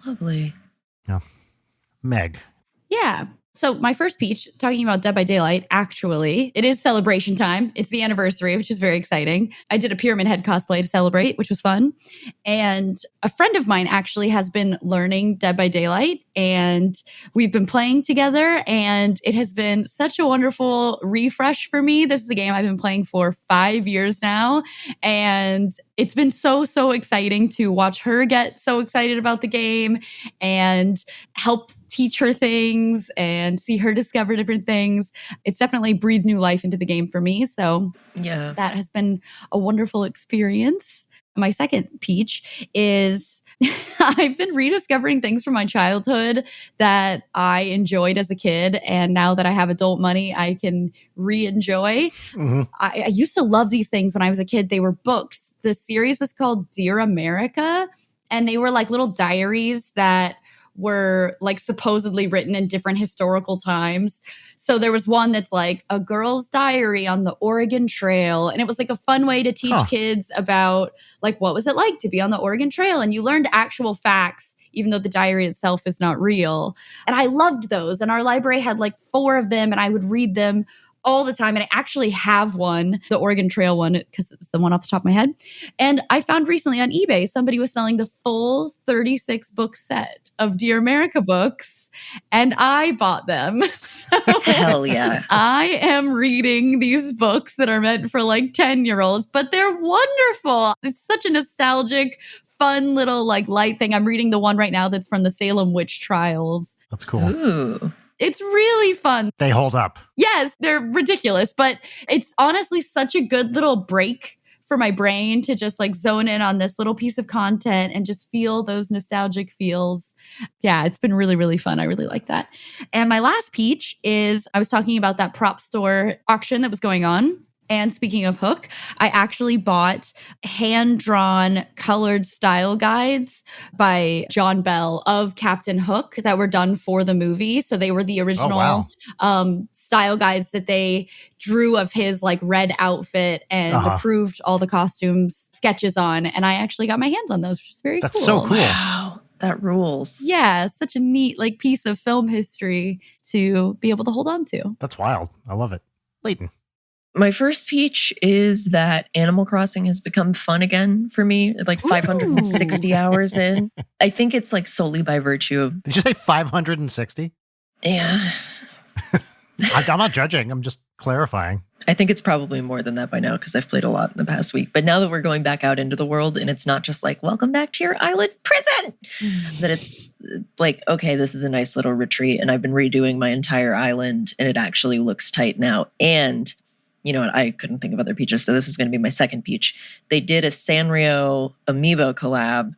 Lovely.
Yeah. Meg.
Yeah. So my first peach, talking about Dead by Daylight, actually, it is celebration time. It's the anniversary, which is very exciting. I did a Pyramid Head cosplay to celebrate, which was fun. And a friend of mine actually has been learning Dead by Daylight, and we've been playing together, and it has been such a wonderful refresh for me. This is a game I've been playing for 5 years now, and it's been so, so exciting to watch her get so excited about the game and help teach her things and see her discover different things. It's definitely breathed new life into the game for me. So
yeah,
that has been a wonderful experience. My second peach is I've been rediscovering things from my childhood that I enjoyed as a kid. And now that I have adult money, I can re-enjoy.
Mm-hmm.
I used to love these things when I was a kid. They were books. The series was called Dear America. And they were like little diaries that were like supposedly written in different historical times. So there was one that's like a girl's diary on the Oregon Trail. And it was like a fun way to teach kids about like, what was it like to be on the Oregon Trail? And you learned actual facts, even though the diary itself is not real. And I loved those. And our library had like 4 of them and I would read them all the time. And I actually have one, the Oregon Trail one, because it's the one off the top of my head. And I found recently on eBay, somebody was selling the full 36 book set of Dear America books. And I bought them. So
hell yeah.
I am reading these books that are meant for like 10-year-olds, but they're wonderful. It's such a nostalgic, fun little like light thing. I'm reading the one right now that's from the Salem witch trials.
That's cool.
Ooh.
It's really fun.
They hold up.
Yes, they're ridiculous, but it's honestly such a good little break for my brain to just like zone in on this little piece of content and just feel those nostalgic feels. Yeah, it's been really, really fun. I really like that. And my last peach is I was talking about that prop store auction that was going on. And speaking of Hook, I actually bought hand-drawn colored style guides by John Bell of Captain Hook that were done for the movie. So they were the original style guides that they drew of his like red outfit and approved all the costumes sketches on. And I actually got my hands on those, which is very cool.
That's so cool.
Wow, that rules.
Yeah, such a neat like piece of film history to be able to hold on to.
That's wild. I love it. Leighton.
My first peach is that Animal Crossing has become fun again for me, like 560 hours in. I think it's like solely by virtue of...
Did you say 560?
Yeah.
I'm not judging. I'm just clarifying.
I think it's probably more than that by now because I've played a lot in the past week. But now that we're going back out into the world and it's not just like, welcome back to your island prison, that it's like, okay, this is a nice little retreat. And I've been redoing my entire island and it actually looks tight now. And you know what? I couldn't think of other peaches. So this is going to be my second peach. They did a Sanrio amiibo collab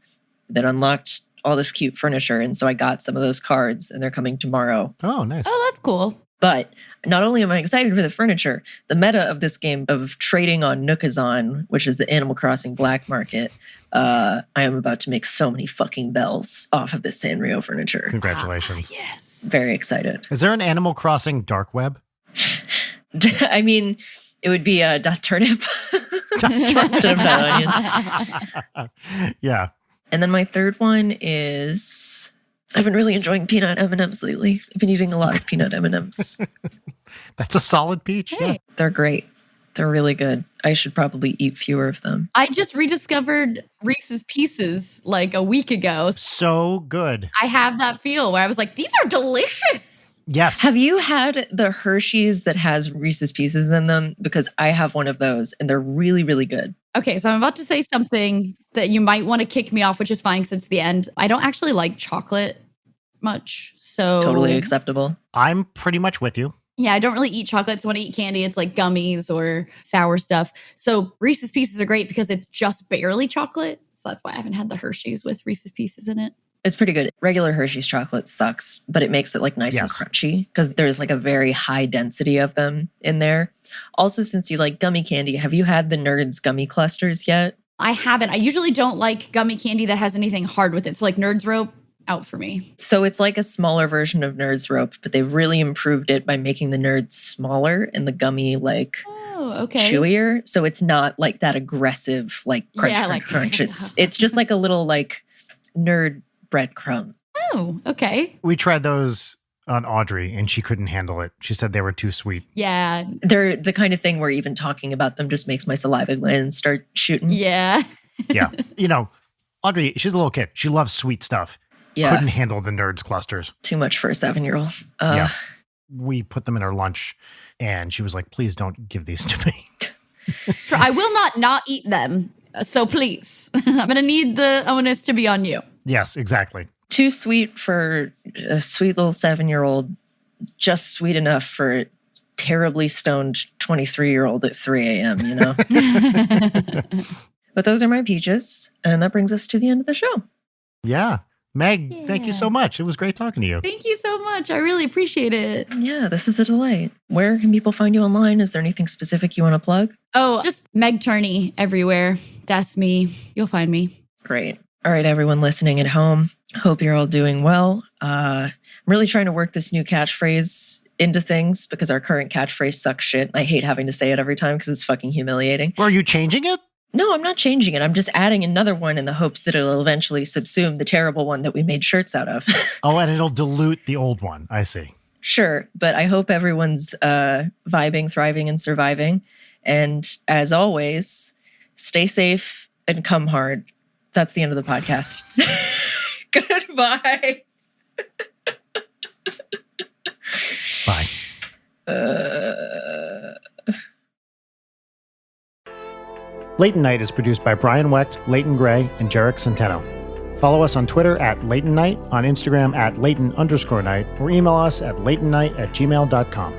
that unlocked all this cute furniture. And so I got some of those cards and they're coming tomorrow.
Oh, nice.
Oh, that's cool.
But not only am I excited for the furniture, the meta of this game of trading on Nookazon, which is the Animal Crossing black market, I am about to make so many fucking bells off of this Sanrio furniture.
Congratulations.
Yes.
Very excited.
Is there an Animal Crossing dark web?
I mean, it would be a .turnip instead of .onion.
Yeah.
And then my third one is... I've been really enjoying peanut M&Ms lately. I've been eating a lot of peanut M&Ms.
That's a solid peach.
Hey.
Yeah.
They're great. They're really good. I should probably eat fewer of them.
I just rediscovered Reese's Pieces like a week ago.
So good.
I have that feel where I was like, these are delicious.
Yes.
Have you had the Hershey's that has Reese's Pieces in them? Because I have one of those and they're really, really good.
Okay, so I'm about to say something that you might want to kick me off, which is fine because it's the end. I don't actually like chocolate much, so...
Totally acceptable.
I'm pretty much with you.
Yeah, I don't really eat chocolate, so when I eat candy, it's like gummies or sour stuff. So Reese's Pieces are great because it's just barely chocolate. So that's why I haven't had the Hershey's with Reese's Pieces in it.
It's pretty good. Regular Hershey's chocolate sucks, but it makes it like nice and crunchy because there's like a very high density of them in there. Also, since you like gummy candy, have you had the Nerds gummy clusters yet?
I haven't. I usually don't like gummy candy that has anything hard with it. So like Nerds Rope, out for me.
So it's like a smaller version of Nerds Rope, but they've really improved it by making the Nerds smaller and the gummy like chewier. So it's not like that aggressive like crunch, crunch. It's just like a little like nerd breadcrumb.
Oh, okay.
We tried those on Audrey and she couldn't handle it. She said they were too sweet.
Yeah.
They're the kind of thing where even talking about them just makes my saliva glands start shooting.
Yeah.
Yeah. You know, Audrey, she's a little kid. She loves sweet stuff.
Yeah.
Couldn't handle the Nerds clusters.
Too much for a 7-year-old.
Yeah. We put them in her lunch and she was like, please don't give these to me.
I will not eat them. So please, I'm going to need the onus to be on you.
Yes, exactly.
Too sweet for a sweet little 7-year-old, just sweet enough for a terribly stoned 23-year-old at 3 a.m., you know? But those are my peaches. And that brings us to the end of the show.
Yeah. Meg, thank you so much. It was great talking to you.
Thank you so much. I really appreciate it.
Yeah, this is a delight. Where can people find you online? Is there anything specific you want to plug?
Oh, just Meg Turney everywhere. That's me. You'll find me.
Great. All right, everyone listening at home. Hope you're all doing well. I'm really trying to work this new catchphrase into things because our current catchphrase sucks shit. I hate having to say it every time because it's fucking humiliating.
Are you changing it?
No, I'm not changing it. I'm just adding another one in the hopes that it'll eventually subsume the terrible one that we made shirts out of.
Oh, and it'll dilute the old one. I see.
Sure, but I hope everyone's vibing, thriving, and surviving. And as always, stay safe and come hard. That's the end of the podcast. Goodbye.
Bye. Leighton Night is produced by Brian Wecht, Leighton Gray, and Jarek Centeno. Follow us on Twitter at Leighton Night, on Instagram at Leighton_Night, or email us at leightonnight@gmail.com.